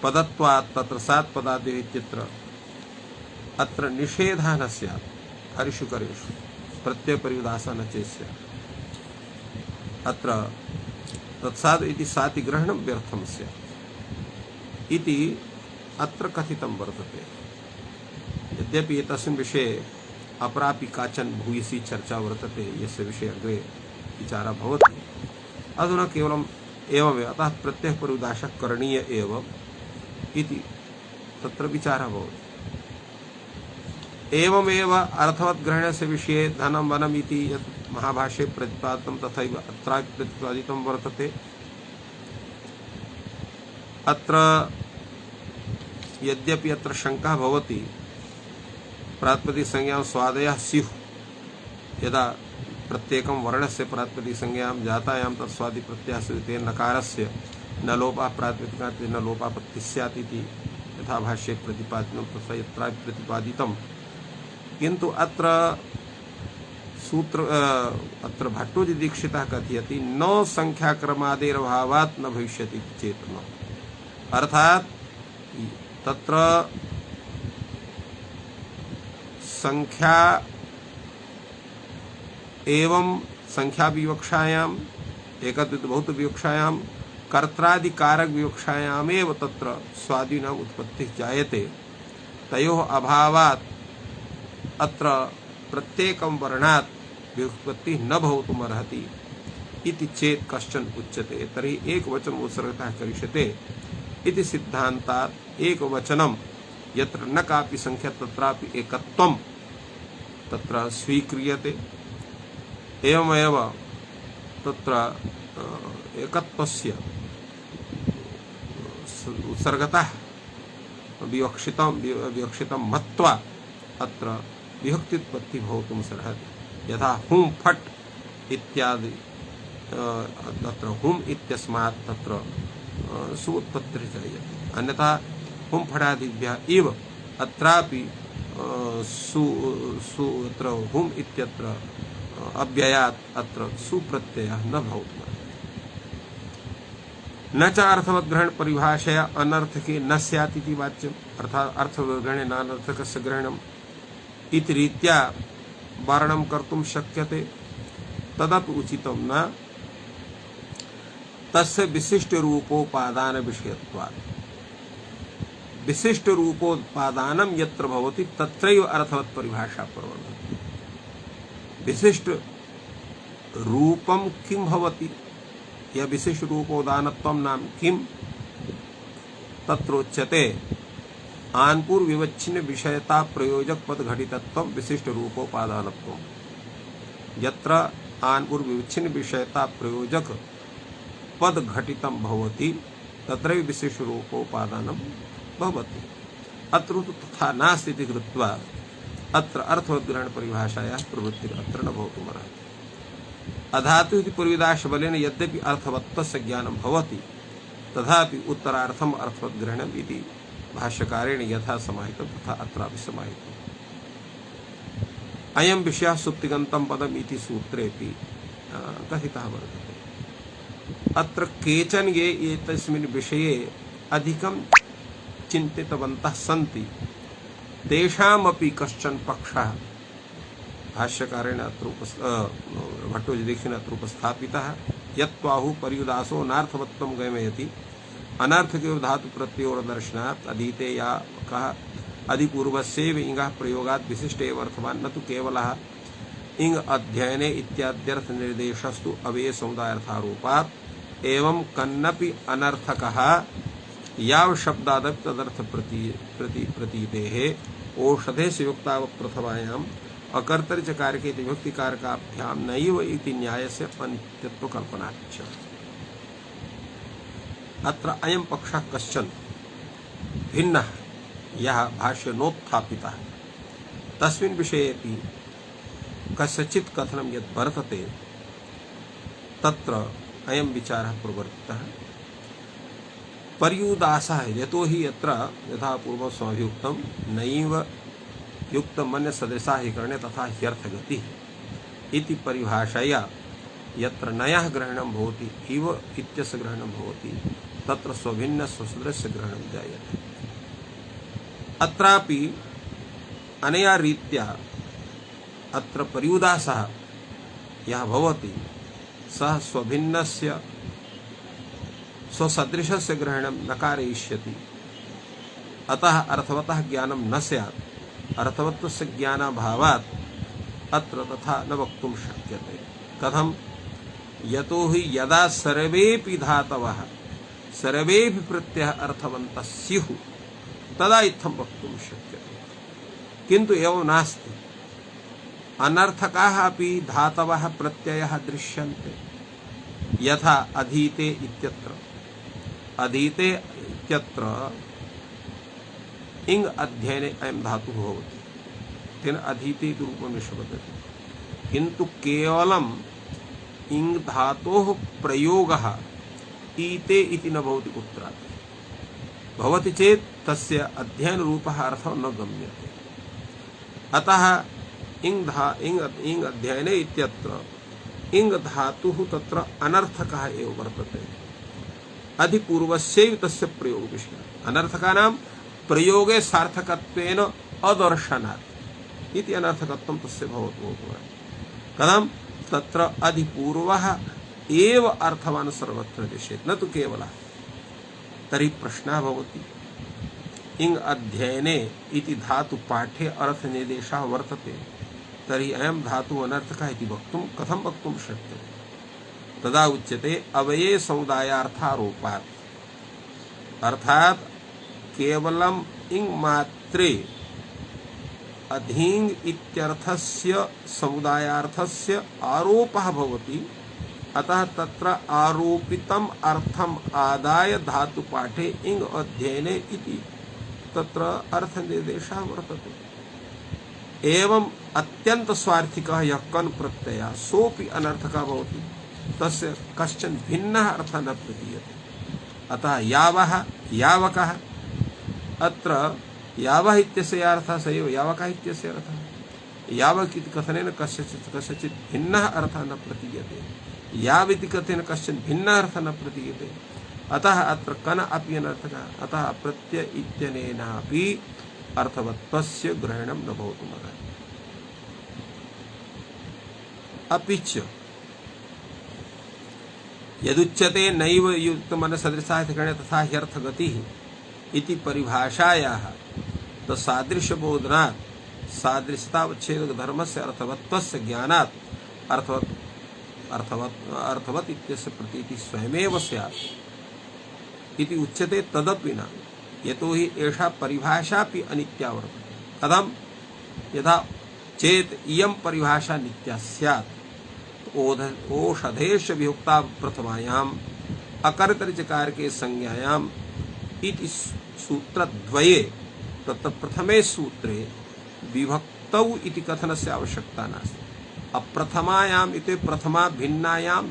पदत्वात् तत्र सात् पदाद्योः इत्यत्र अत्र निषेधः न स्यात्। हरिषु करेषु प्रत्ययपर्युदासः न चेत् स्यात्। अत्र तत्सात् इति साति ग्रहणं व्यर्थं स्यात् इति अत्र कथितं वर्तते। यद्यपि एतस्मिन् विषये अपरापि काचन भूयसी चर्चा वर्तते, यस्य विषये अग्रे विचारः भवति, अधुना केवलम् एवमेव, अतः प्रत्ययः परिउदासः करणीय एव इति तत्र विचारः भवति। एवमेव अर्थवद्ग्रहणस्य विषये धनं वनम् इति यत् महाभाष्ये प्रतिपादितं तथैव अत्रापि प्रतिपादितं वर्तते। अत्र यद्यपि अत्र शंका भवति प्रातिपदिकसंज्ञां स्वादयः स्युः, यदा प्रत्येकं वर्णस्य प्रातिपदिकसंज्ञां जातायां तत्स्वादिप्रत्ययः स्युः तेन नकारस्य न लोपः प्रातिपदिकात् न लोपापत्तिः स्यात् इति यथा भाष्ये प्रतिपादितं तथा यत्रापि प्रतिपादितं। किन्तु अत्र अत्र भट्टोजी दीक्षितः कथयति न संख्याक्रमादेरभावात् न भविष्यति चेत् न, अर्थात तत्र संख्या एवं संख्या विवक्षायाम् एकत्वित बहुत विवक्षायां कर्त्रादिकारक विवक्षायामेव तत्र स्वादीनाम् उत्पत्तिः जायते, तयोः अभावात् अत्र प्रत्येकं वर्णात् व्युत्पत्तिः न भवितुमर्हति इति चेत् कश्चन उच्यते तर्हि एकवचनम् उत्सर्गतः करिष्यते इति सिद्धान्तात् एकवचनं यत्र न कापि संख्या तत्रापि एकत्वं तत्र स्वीक्रियते। एवमेव तत्र एकत्वस्य उत्सर्गतः विवक्षितं मत्वा अत्र विभक्त्युत्पत्ति भवितुं अर्हति। यथा हुं फट् इत्यादि तत्र हुम् इत्यस्मात् तत्र सुउत्पत्तिर्जायते, अन्यथा हुं फटादिभ्यः इव अत्रापि अत्र हुम् इत्यत्र अव्ययात् अत्र सुप्रत्ययः न भवितुमर्हति। न च अर्थवद्ग्रहण परिभाषया अनर्थके न स्यात् इति वाच्यम्, अर्थात् अर्थवद्ग्रहणे नानर्थकस्य ग्रहणम् इति रीत्या वारणं कर्तुं शक्यते, तदपि उचितं न। तस्य विशिष्ट रूपोपादान विषयत्वात्, विशिष्ट रूपोपादानं यत्र भवति तत्रैव अर्थवत् परिभाषा प्रवर्तते। विशिष्ट रूपं किं भवति, या विशिष्ट रूपोदानत्वं नाम किं, तत्रोच्यते आनपूर्व विवच्छिन्न विषयता प्रयोजक पद घटितत्वं विशिष्ट रूपोपादानत्वं। यत्र आनपूर्व विवच्छिन्न विषयता प्रयोजक पद घटितं भवति तत्रैव विशिष्ट रूपोपादानं भवति। अत्र तु तथा नास्ति इति कृत्वा अत्र अर्थवद्ग्रहण परिभाषायाः प्रवृत्तिः अत्र न भवितुमर्हति। अधातु इति पूर्वदाशबलेन यद्यपि अर्थवत्तस्य ज्ञानं भवति तथापि उत्तरार्थम् अर्थवद्ग्रहणम् इति भाष्यकारेण यथा समाहितं तथा अत्रापि समाहितम्। अयं विषयः सुप्तिगन्तं पदम् इति सूत्रेपि कथितः वर्तते। अत्र केचन ये एतस्मिन् विषये अधिकं चिन्तितवन्तः सन्ति, तेषामपि कश्चन पक्षः भाष्यकारेण अत्र भट्टोजी दीक्षितेन अत्र उपस्थापितः। यत्त्वाहुः पर्युदासो नार्थवत्त्वं गमयति अनर्थके धातु प्रत्ययोर्दर्शनात् अधीते या कः अधिपूर्वस्यैव इङः प्रयोगात् विशिष्ट एव अर्थवान् न तु केवलः इङ अध्ययने इत्याद्यर्थ निर्देशस्तु अव्यय समुदायार्थारोपात्। एवं कन्नपि अनर्थकः याव शब्दादपि तदर्थ प्रतीतेः औषधे से युक्ताव प्रथमायाम् अकर्तरि च कारके इति विभक्तिकारकाभ्यां नैव इति न्यायस्य अनित्यत्वकल्पनाच्च। अत्र अयं पक्षः कश्चन भिन्नः यः भाष्ये नोत्थापितः, तस्मिन् विषयेपि कस्यचित् कथनं यद् वर्तते तत्र अयं विचारः प्रवर्तितः। पर्युदासः यतो हि यत्र यथा पूर्वं स्वाभियुक्तं नैव युक्तमन्य सदृशा हि करणे तथा ह्यर्थगतिः इति परिभाषया यत्र नयः ग्रहणं भवति इव इत्यस्य ग्रहणं भवति तत्र स्वभिन्न स्वसदृशस्य ग्रहणं जायते। अत्रापि अनया रीत्या अत्र पर्युदासः यः भवति सः स्वभिन्नस्य स्वसदृशस्य ग्रहणं न कारयिष्यति। अतः अर्थवतः ज्ञानं न स्यात्। अर्थवत्वस्य ज्ञानाभावात् अत्र तथा न वक्तुं शक्यते। कथं यतो हि यदा सर्वेपि धातवः सर्वेपि प्रत्ययः अर्थवन्तः स्युः तदा इत्थं वक्तुं शक्यते। किन्तु एवं नास्ति। अनर्थकाः अपि धातवः प्रत्ययः दृश्यन्ते। यथा अधीते इत्यत्र, अधीते इत्यत्र इंग अध्ययने अयं धातुः भवति, तेन अधीते इति रूपं निष्पद्यते। किन्तु केवलम् इंग धातोः प्रयोगः ईते इति न भवति कुत्रापि। भवति चेत् तस्य अध्ययन रूपः अर्थः न गम्यते। अतः इंग अध्ययने इत्यत्र इंग धातुः तत्र अनर्थकः एव वर्तते। अधिपूर्वस्यैव तस्य प्रयोग विषयः। अनर्थकानां प्रयोगे सार्थकत्वेन अदर्शनात् इति अनर्थकत्वं तस्य भवतु। कथं तत्र अधिपूर्वः एव अर्थवान् सर्वत्र दिशेत्, न तु केवलः। तर्हि प्रश्नः भवति, इंग अध्ययने इति धातु पाठे अर्थनिर्देशः वर्तते, तर्हि अयं धातुः अनर्थकः इति वक्तुं कथं वक्तुं शक्यते? तदा उच्यते अवये समुदायार्थारोपात्। अर्थात् केवलम् इंग मात्रे अधींग इत्यर्थस्य समुदायार्थस्य आरोपः भवति। अतः तत्र आरोपितम् अर्थम् आदाय धातु पाठे इंग अध्ययने इति तत्र अर्थनिर्देशः वर्तते। एवं अत्यंत स्वार्थिकः यः कन् प्रत्ययः सोऽपि अनर्थकः भवति, तस्य कश्चन भिन्नः अर्थः न प्रतीयते। अतः यावः यावकः, अत्र यावः इत्यस्य अर्थः स एव यावकः इत्यस्य अर्थः। यावक इति कथनेन कस्यचित् भिन्नः अर्थः न प्रतीयते, याव इति कथनेन कश्चन भिन्नः अर्थः न प्रतीयते। अतः अत्र कन अपि अनर्थकः। अतः प्रत्यय इत्यनेनापि अर्थवत्वस्य ग्रहणं न भवितुमर्हति। अपि च यदुच्यते नैव युक्तमनसदृशार्थगणे तथा ह्यर्थगतिः इति परिभाषायाः तत्सादृश्यबोधनात् सादृश्यतावच्छेदकधर्मस्य अर्थवत्वस्य ज्ञानात् अर्थवत् इत्यस्य प्रतीतिः स्वयमेव स्यात् इति उच्यते। तदपि न, यतो हि एषा परिभाषापि अनित्या वर्तते। कथं? यथा चेत् इयं परिभाषा नित्या स्यात्, ओषधेश वियुक्ता प्रथमायाम् अकर्तरिचकारके संज्ञायाम् इति सूत्रद्वये, तत्र प्रथमे सूत्रे विभक्तौ इति कथनस्य आवश्यकता नास्ति। अप्रथमायाम् इति प्रथमा भिन्नायां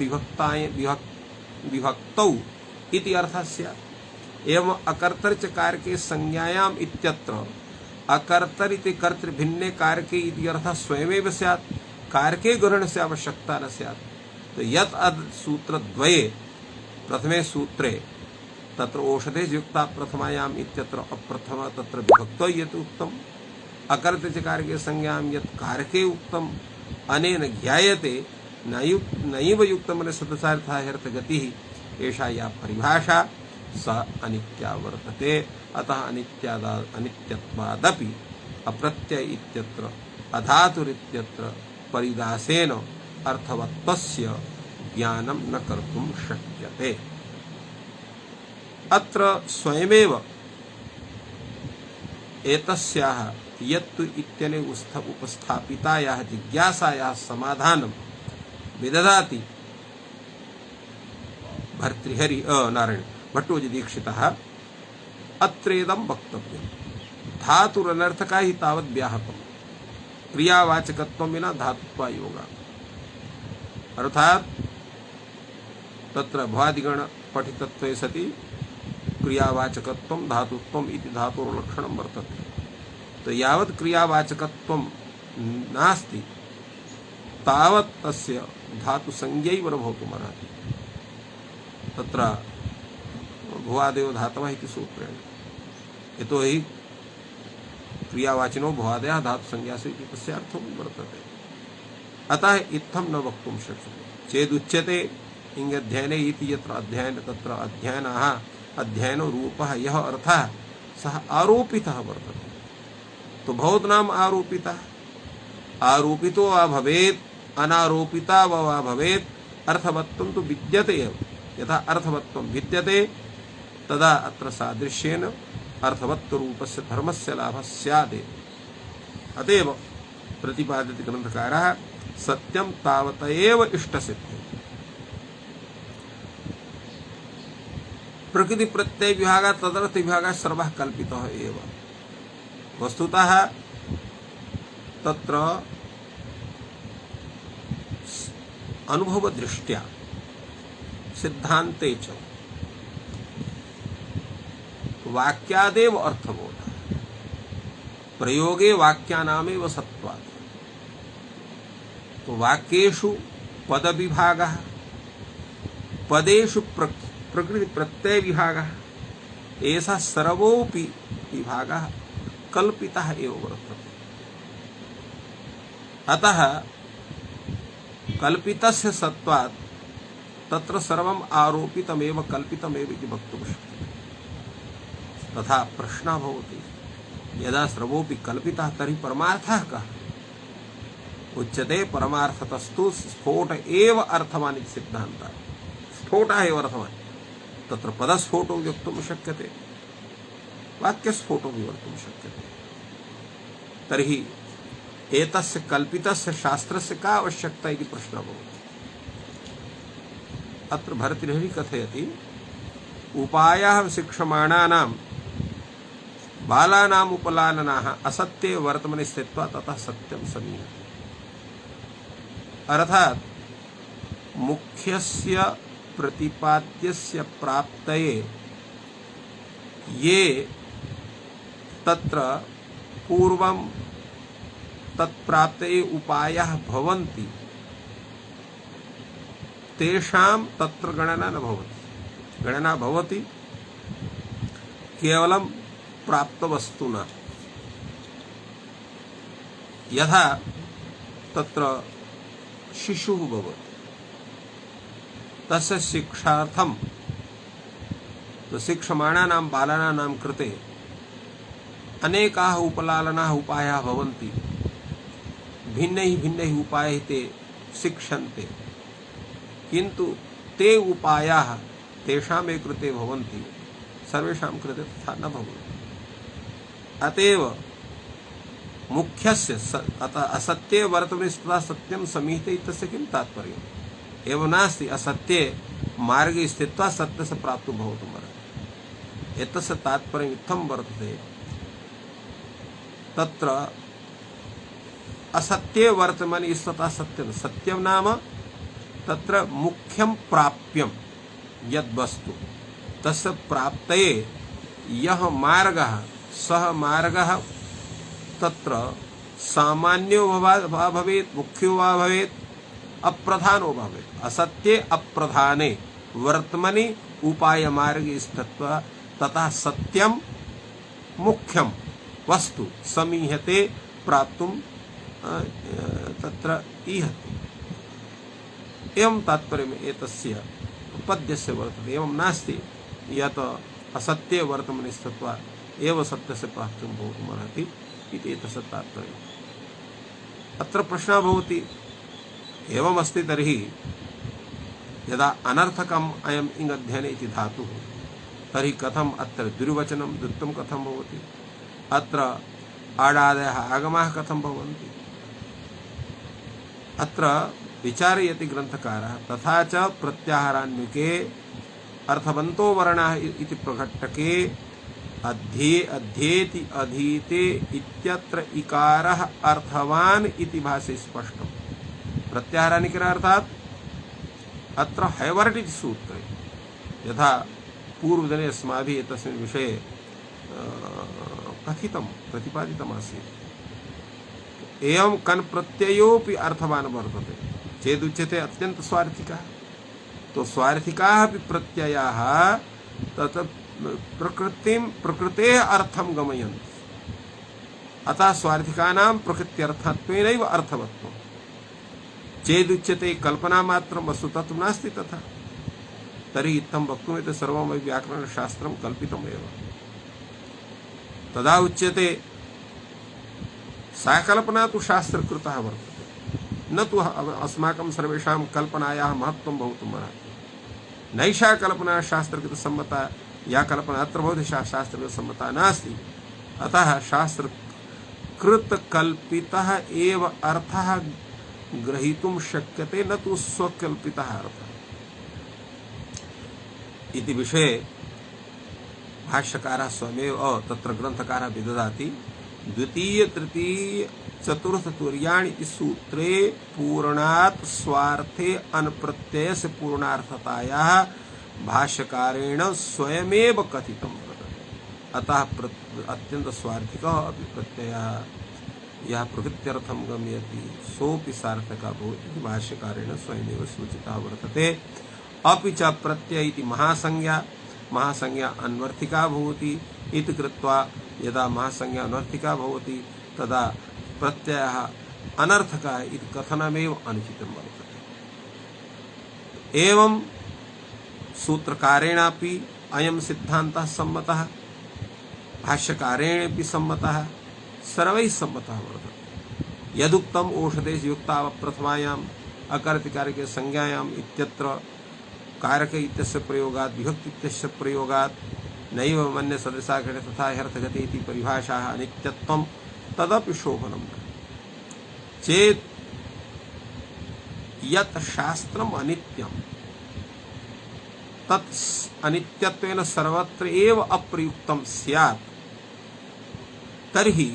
विभक्तौ इति अर्थः स्यात्। एवं अकर्तरिचकारके संज्ञायाम् इत्यत्र अकर्तर इति कर्तृभिन्ने कारके इति अर्थः स्वयमेव स्यात्, कारके ग्रहणस्य आवश्यकता न स्यात्। तो यत् सूत्रद्वये प्रथमे सूत्रे तत्र ओषधेश युक्ता प्रथमायाम् इत्यत्र अप्रथमा तत्र विभक्तो यत् उक्तम्, अकर्तरिचकारके संज्ञां यत् कारके उक्तम्, अनेन ज्ञायते नैव युक्तमनसदृशार्थः ह्यर्थगतिः। एषा या परिभाषा सा अनित्या वर्तते। अतः अनित्यत्वादपि अप्रत्यय इत्यत्र अधातुरित्यत्र परिदासेन अर्थवत्वस्य ज्ञानं न कर्तुं शक्यते। अत्र स्वयमेव एतस्याः यत्तु इत्यने उपस्थापितायाः जिज्ञासायाः समाधानं विदधाति भर्तृहरि नारायण भट्टोजी दीक्षितः। अत्रेदं वक्तव्यं धातुरनर्थकः हि तावत् व्याहतं, क्रियावाचकत्वं विना धातुत्वायोगात्। अर्थात् तत्र भवादिगण पठितत्वे सति क्रियावाचकत्वं धातुत्वम् इति धातोर्लक्षणं वर्तते। तो यावत् क्रियावाचकत्वं नास्ति तावत् तस्य धातुसंज्ञैव न भवितुमर्हति। तत्र भुवादयो धातवः इति सूत्रेण, यतो हि क्रियावाचिनो भुवादयः धातुसंज्ञासु इति तस्य अर्थो वर्तते। अतः इत्थं न वक्तुं शक्यते। चेदुच्यते इंगध्ययने इति यत्र अध्ययन तत्र अध्ययनः अध्ययनो रूपः यः अर्थः सः आरोपितः वर्तते। तो भवतु नाम आरोपितः, आरोपितो वा भवेत् अनारोपिता वा भवेत्, अर्थवत्वं तु विद्यते एव। यथा अर्थवत्वं विद्यते तदा अत्र सादृश्येन अर्थवत्वरूपस्य धर्मस्य लाभः स्यादेव। अतएव प्रतिपादित ग्रंथकारः सत्यं तावत एव इष्टसिद्धिः। प्रकृति प्रत्यय विभागः तदर्थ विभागः सर्वः कल्पितः एव। वस्तुतः तत्र अनुभव दृष्ट्या सिद्धांते च वाक्यादेव अर्थबोध प्रयोगे वाक्यानामेव सत्त्वात्। तो वाक्येषु पद विभागः पदेषु प्रकृति प्रत्यय विभागः एषः सर्वोऽपि विभागः कल्पितः एव वर्तते। अतः कल्पितस्य सत्त्वात् तत्र सर्वम् आरोपितमेव कल्पितमेव इति वक्तुं शक्यते। तथा प्रश्नः भवति यदा सर्वोऽपि कल्पितः तर्हि परमार्थः कः? उच्यते परमार्थतस्तु स्फोट एव अर्थवान् इति सिद्धान्तः। स्फोटः एव अर्थवान्। तत्र पदस्फोटो वक्तुं शक्यते, वाक्यस्फोटो वक्तुं शक्यते। तर्हि एतस्य कल्पितस्य शास्त्रस्य का आवश्यकता इति प्रश्नः भवति। अत्र भरतर्षिः कथयति उपायः शिक्षमाणानां बालानाम् उपलालनाः असत्ये वर्तमनि स्थित्वा ततः सत्यं समीहते। अर्थात मुख्यस्य प्रतिपाद्यस्य प्राप्तये ये तत्र पूर्वं तत्प्राप्तये उपायः भवन्ति तेषां तत्र गणना न भवति। गणना भवति केवलं प्राप्तवस्तुना। यथा तत्र शिशुः भवति तस्य शिक्षार्थं तो शिक्षमाणानां बालानां कृते अनेकाः उपलालनाः उपायाः भवन्ति। भिन्नैः उपायैः ते शिक्षन्ते, किन्तु ते उपायाः तेषामेव कृते भवन्ति, सर्वेषां कृते तथा न भवन्ति। अतएव मुख्यस्य असत्ये वर्तमनि स्थित्वा सत्यं समीहते इत्यस्य किं तात्पर्यम्? एवं नास्ति असत्ये मार्गे स्थित्वा सत्यस्य प्राप्तुं भवितुमर्हति। एतस्य तात्पर्यम् इत्थं वर्तते तत्र असत्ये वर्तमनि स्थित्वा सत्यं। सत्यं नाम तत्र मुख्यं प्राप्यं यद्वस्तु तस्य प्राप्तये यः मार्गः सः मार्गः तत्र सामान्यो वा भवेत्, मुख्यो वा भवेत्, अप्रधानो भवेत्। असत्ये अप्रधाने वर्तमनि उपाय मार्गे स्थित्वा ततः सत्यं मुख्यं वस्तु समीहते प्राप्तुं तत्र ईहते। एवं तात्पर्यम् एतस्य पद्यस्य वर्तते। एवं नास्ति यत् असत्ये वर्तमनि स्थित्वा एव सत्यस्य प्राप्तुं भवितुमर्हति इति एतस्य तात्पर्यम्। अत्र प्रश्नः भवति एवमस्ति तर्हि यदा अनर्थकम् अयम् इङ् अध्ययने इति धातुः तर्हि कथम् अत्र द्विर्वचनं द्वित्वं कथं भवति? अत्र आडादयः आगमाः कथं भवन्ति? अत्र विचारयति ग्रन्थकारः तथा च प्रत्याहारान्विके अर्थवन्तो वर्णाः इति प्रघट्टके अध्येति अधीते इत्यत्र इकारः अर्थवान् इति भाषे स्पष्टम्। प्रत्याहारान्विके अर्थात् अत्र हैवर्ट् इति सूत्रे यथा पूर्वदिने अस्माभिः एतस्मिन् विषये कथितं प्रतिपादितमासीत्। एवं कन् प्रत्ययोपि अर्थवान् वर्तते चेदुच्यते अत्यन्त स्वार्थिकः। तो स्वार्थिकाः अपि प्रत्ययाः तत् प्रकृतेः अर्थं गमयन्ति। अतः स्वार्थिकानां प्रकृत्यर्थत्वेनैव अर्थवत्वं। चेदुच्यते कल्पनामात्रं वस्तु तत्त्वं नास्ति तथा। तर्हि इत्थं वक्तुमेतत् सर्वमपि व्याकरणशास्त्रं कल्पितमेव। तदा उच्यते सा कल्पना तु शास्त्रकृतः वर्तते, न न तु अस्माकं सर्वेषां कल्पनायाः महत्त्वं भवितुमर्हति। नैषा कल्पना शास्त्रकृतसम्मता, या कल्पना अत्र भवति शास्त्रकृतसम्मता नास्ति। अतः शास्त्रकृतकल्पितः एव अर्थः ग्रहीतुं शक्यते, न तु स्वकल्पितः अर्थः इति विषये भाष्यकारः स्वयमेव तत्र ग्रन्थकारः विदधाति। द्वितीय तृतीय चतुर्थ तुर्याणि इति सूत्रे पूर्णात् स्वार्थे अनप्रत्ययस्य पूर्णार्थतायाः भाष्यकारेण स्वयमेव कथितं वर्तते। अतः अत्यंत स्वार्थिकः अपि प्रत्ययः यः प्रकृत्यर्थं गम्यति सोऽपि सार्थकः भवति इति भाष्यकारेण स्वयमेव सूचितः वर्तते। अपि च प्रत्यय इति महासंज्ञा अन्वర్థिका भवति इति कृत्वा यदा महासंज्ञा अनर्थिका भवति तदा प्रत्ययः अनर्थकः इति कथनमेव अनुचितं वर्तते। एवं सूत्रकारेणापि अयं सिद्धान्तः सम्मतः, भाष्यकारेणापि सम्मतः, सर्वैः सम्मतः वर्तते। यदुक्तम् ओषधेषु युक्ता प्रथमायाम् अकर्तिकारके संज्ञायाम् इत्यत्र कारक इत्यस्य प्रयोगात् विभक्ति इत्यस्य प्रयोगात् नैव मन्य सदृशाक्षरे तथा ह्यर्थगते इति परिभाषाः अनित्यत्वं तदपि शोभनं चेत् यत् शास्त्रम् अनित्यं तत् अनित्यत्वेन सर्वत्र एव अप्रयुक्तं स्यात् तर्हि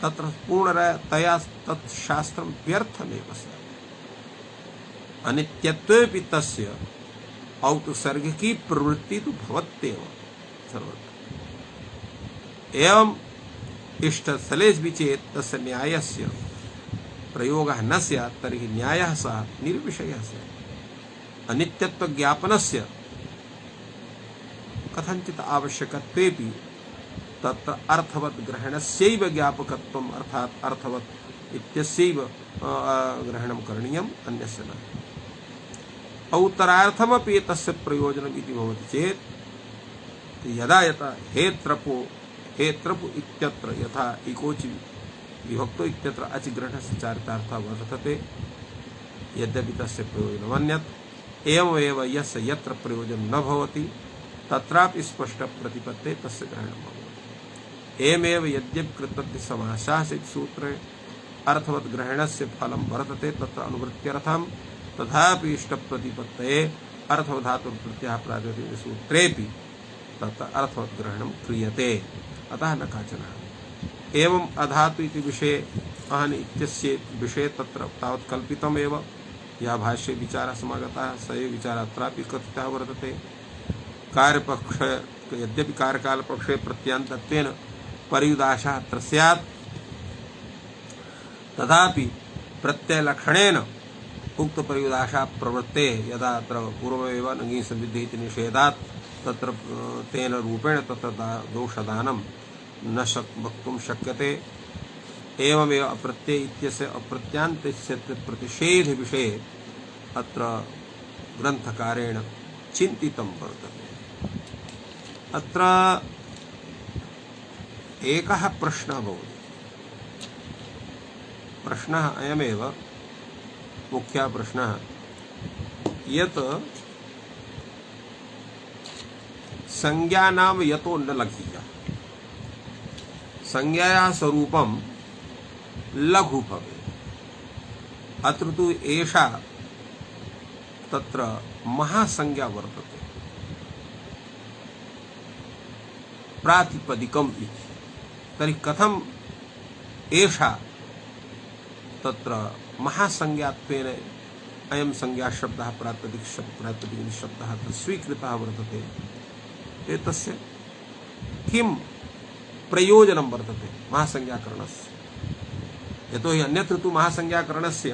तत्र पूर्णतया तत् शास्त्रं व्यर्थमेव स्यात्। अनित्यत्वेपि तस्य औत्सर्गिकी प्रवृत्ति तो भवत्येव सर्वत्र। एवं इष्टस्थलेषु चेत् तस्य न्यायस्य प्रयोगः न स्यात् तर्हि न्यायः सः निर्विषयः स्यात्। अनित्यत्वज्ञापनस्य कथञ्चित् आवश्यकत्वेपि तत्र अर्थवत् ग्रहणस्यैव ज्ञापकत्वम् अर्थात् अर्थवत् इत्यस्यैव ग्रहणं करणीयम्, अन्यस्य न। औत्तरार्थमपि तस्य प्रयोजनम् इति भवति चेत् यदा यथा हेत्रपु इत्यत्र यथा इकोचि विभक्तो इत्यत्र अचि ग्रहणस्य चारितार्थः वर्तते, यद्यपि तस्य प्रयोजनमन्यत्। एवमेव यस्य यत्र प्रयोजनं न भवति तत्रापि स्पष्टप्रतिपत्ते तस्य ग्रहणं भवति। एवमेव यद्यपि कृतवद् समासः सूत्रे अर्थवत् ग्रहणस्य फलं वर्तते तत्र अनुवृत्त्यर्थं, तथापि इष्टप्रतिपत्तये अर्थवधातुप्रत्ययः प्रातिपदिके सूत्रेपि तत्र अर्थवत् ग्रहणं क्रियते। अतः न काचन एवं अधातु इति विषये अहन् इत्यस्य विषये तत्र तावत् कल्पितमेव। यः भाष्ये विचारः समागतः स एव विचारः अत्रापि कथितः वर्तते। कार्यपक्ष यद्यपि कार्यकालपक्षे प्रत्यान्तत्वेन पर्युदाशः अत्र स्यात् तथापि प्रत्ययलक्षणेन उक्त पर्युदाशा प्रवृत्ते यदा अत्र पूर्वमेव नङि संविद्धि इति निषेधात् तत्र तेन रूपेण तत्र दोषदानं न वक्तुं शक्यते। एवमेव अप्रत्यय इत्यस्य अप्रत्यान्तस्य प्रतिषेध विषये अत्र ग्रन्थकारेण चिन्तितं वर्तते। अत्र एकः प्रश्नः भवति। प्रश्नः अयमेव मुख्यः प्रश्नः यत् संज्ञानां यतो न लघीया, संज्ञायाः स्वरूपं लघु भवेत्। अत्र तु एषा तत्र महासंज्ञा वर्तते प्रातिपदिकम् इति। तर्हि कथम् एषा तत्र महासंज्ञात्वेन अयं संज्ञाशब्दः प्रातिपदिकशब्दः स्वीकृतः वर्तते। एतस्य किं प्रयोजनं वर्तते महासंज्ञाकरणस्य? यतोहि अन्यत्र तु महासंज्ञाकरणस्य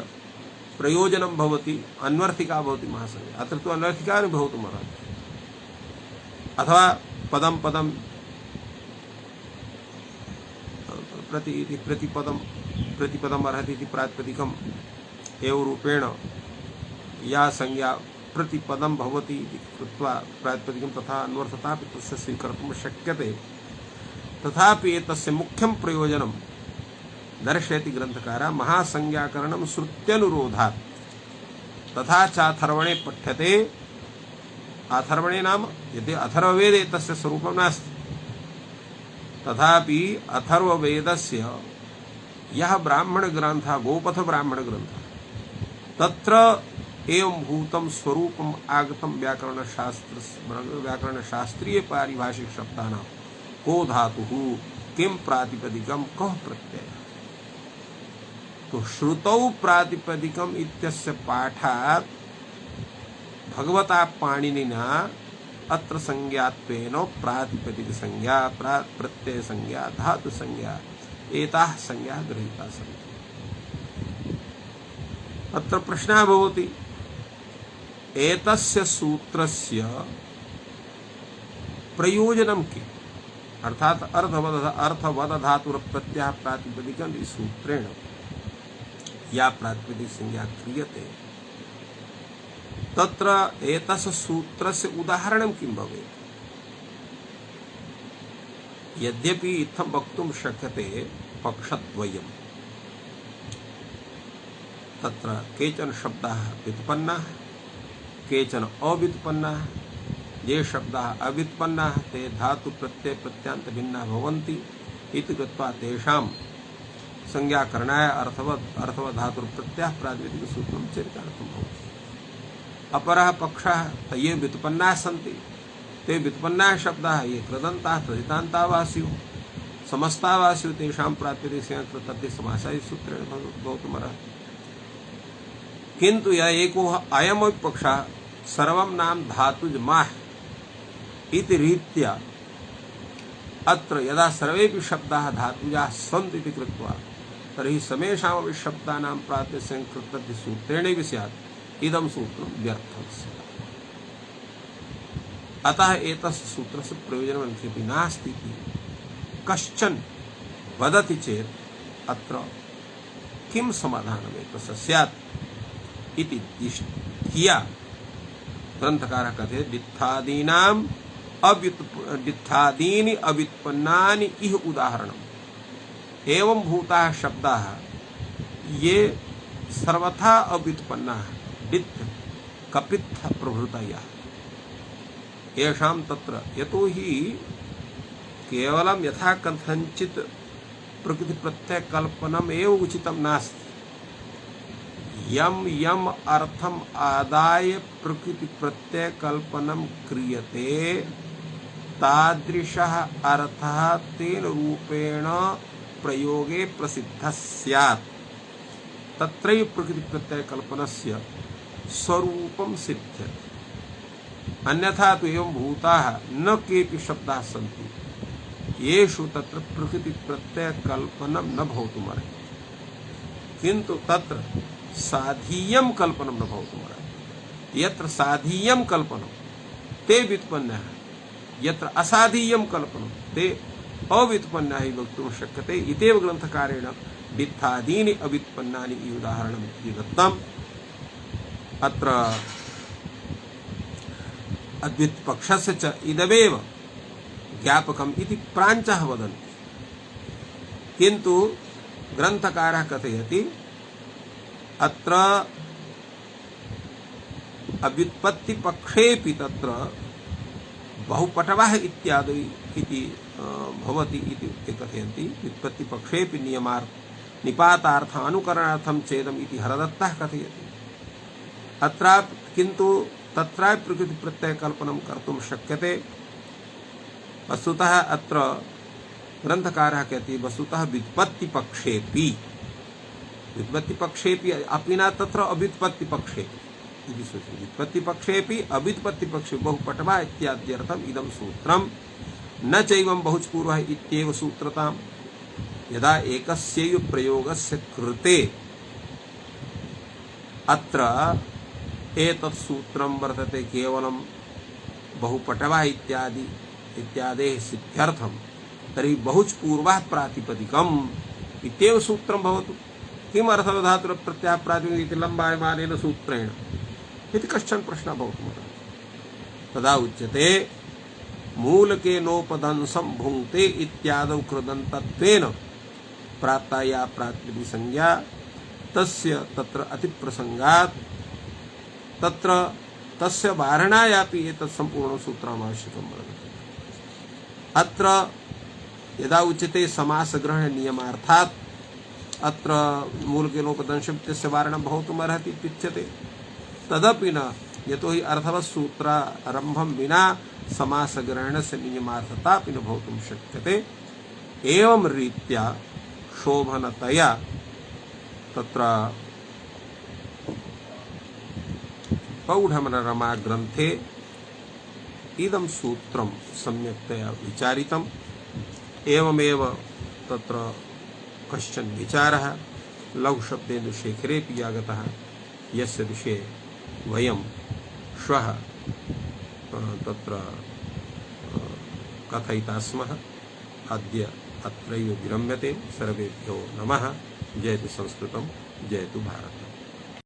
प्रयोजनं भवति, अन्वర్థिका भवति महासंज्ञा। अत्र तु अन्वర్థिका न भवितुमर्हति। अथवा पदं पदं प्रति इति प्रतिपदम् अर्हति इति प्रातिपदिकम् एव रूपेण या संज्ञा प्रतिपदं भवति इति कृत्वा प्रातिपदिकं तथा अन्वर्थतापि तस्य स्वीकर्तुं शक्यते। तथापि एतस्य मुख्यं प्रयोजनं दर्शयति ग्रंथकारः महासंज्ञाकरणं श्रुत्यनुरोधात् तथा चाथर्वणे पठ्यते। अथर्वणे नाम यदि अथर्ववेदे तस्य स्वरूपं नास्ति, तथापि अथर्ववेदस्य यः ब्राह्मणग्रन्थः गोपथ ब्राह्मणग्रन्थः तत्र एवं भूतं स्वरूपम् आगतं व्याकरणशास्त्रीय पारिभाषिक शब्दानां को धातुः किं प्रातिपदिकं कः प्रत्ययः। तो श्रुतौ प्रातिपदिकम् इत्यस्य पाठात् भगवता पाणिनिना अत्र संज्ञात्वेन प्रातिपदिक संज्ञा प्रत्यय संज्ञा धातु संज्ञा एताः संज्ञा गृहीता सन्ति। अत्र प्रश्नः भवति एतस्य सूत्रस्य प्रयोजनं किम्, अर्थात अर्थवद धातुर प्रत्ययः प्रातिपदिकम् इति सूत्रेण या प्रातिपदिक संज्ञा क्रियते तत्र एतस्य सूत्रस्य उदाहरणं किं भवेत्। यद्यपि इत्थं वक्तुं शक्यते पक्षद्वयम्, तत्र केचन शब्दाः व्युत्पन्नाः केचन अव्युत्पन्नाः। ये शब्दाः अव्युत्पन्नाः ते धातु प्रत्यय प्रत्यांत भिन्नाः भवन्ति इति कृत्वा तेषां संज्ञाकरणाय अर्थवत् धातुः प्रत्ययः प्रातिपदिक सूत्रं चरितार्थं भवति। अपरः पक्षः ये व्युत्पन्नाः सन्ति ते व्युत्पन्नाः शब्दाः ये कृदन्ताः तदितान्तावास्युः समस्तावास्युः तेषां प्रातिपदिकस्य तद्धिः समासायि सूत्रेण भवितुमर्हति। किन्तु यः एको अयमपि पक्षः सर्वं नाम धातुजमाः इति रीत्या अत्र यदा सर्वेपि शब्दाः धातुजाः सन्ति इति कृत्वा तर्हि समेषामपि शब्दानां प्रातिपदिकस्य सूत्रेणैव स्यात् इदं सूत्रं व्यर्थं स्यात्। अतः एतस्य सूत्रस्य प्रयोजनं किमपि नास्ति इति कश्चन वदति चेत् अत्र किं समाधानम् एतस्य स्यात् इति धिया ग्रन्थकारः कथयति डित्थादीनि अव्युत्पन्नानि इह उदाहरणम्। एवं भूताः शब्दाः ये सर्वथा अव्युत्पन्नाः डित् कपित्थ प्रभृतयः येषां तत्र यतोहि केवलं यथा कथञ्चित् प्रकृतिप्रत्ययकल्पनम् एव उचितं नास्ति। यम यम अर्थम आदाय प्रकृति प्रत्यय कल्पनम क्रियते तादृशः अर्थः तेन रूपेण प्रयोगे प्रसिद्धः स्यात् तत्रैव प्रकृति प्रत्यय कल्पनस्य स्वरूपं सिद्ध्यति। अन्यथा तु एवं भूताः न केऽपि शब्दाः सन्ति येषु तत्र प्रकृति प्रत्यय कल्पनं न भवितुमर्हति, किन्तु तत्र साधीयं कल्पनं न भवितुमर्हति। यत्र साधीयं कल्पनं ते व्युत्पन्नाः, यत्र असाधीयं कल्पनं ते अव्युत्पन्नाः इति वक्तुं शक्यते। इत्येव ग्रन्थकारेण डित्थादीनि अव्युत्पन्नानि इति उदाहरणम् इति दत्तम्। अत्र अद्वित्पक्षस्य च इदमेव ज्ञापकम् इति प्राञ्चः वदन्ति, किन्तु ग्रन्थकारः कथयति अत्र अव्युत्पत्ति पक्षेपि तत्र बहुपटवः इत्यादि इति भवति इति कथयन्ति। व्युत्पत्ति पक्षेपि निपातार्थ अनुकरणार्थं चेदम् इति हरदत्तः कथयति। अत्र किन्तु तत्र प्रकृति प्रत्यय कल्पनं कर्तुं शक्यते। वस्तुतः अत्र ग्रन्थकारः कहति वस्तुतः व्युत्पत्ति पक्षेपि अपि न तत्र अव्युत्पत्ति पक्षे इति सूचयति। व्युत्पत्ति पक्षेपि अव्युत्पत्ति पक्षे बहुपटवा इत्याद्यर्थम् इदं सूत्रं न चैवं बहुचपूर्वः इत्येव सूत्रताम्। यदा एकस्यैव प्रयोगस्य कृते अत्र एतत् सूत्रं वर्तते केवलं बहुपटवा इत्यादेः सिद्ध्यर्थं, तर्हि बहुचपूर्वः प्रातिपदिकम् इत्येव सूत्रं भवतु। किमर्थवधातुर प्रत्ययः प्रातिपदिकम् इति लम्बायमानेन सूत्रेण इति कश्चन प्रश्नः भवतुमर्हति। तदा उच्यते मूलके नोपदंसं भुङ्क्ते इत्यादौ कृदन्तत्वेन प्राप्ता या प्रातिपदिक संज्ञा तस्य तत्र अतिप्रसंगात् तत्र तस्य वारणायापि एतत् संपूर्णं सूत्रम् आवश्यकं वर्तते। अत्र यदा उच्यते समासग्रहण नियमार्थात् अत्र मूलके लोपदंशस्य वारणं भवितुमर्हति इत्युच्यते। तदपि न, यतोहि अर्थवत् सूत्रारम्भं विना समासग्रहणस्य नियमार्थतापि न भवितुं शक्यते। एवं रीत्या शोभनतया तत्र पौढमनोरमा ग्रन्थे इदं सूत्रं सम्यक्तया विचारितम्। एवमेव तत्र कश्चन विचारः लघुशब्देन्दुशेखरेऽपि आगतः, यस्य विषये वयं श्वः तत्र कथयिता स्मः। अद्य अत्रैव विरम्यते। सर्वेभ्यो नमः। जयतु संस्कृतं, जयतु भारतम्।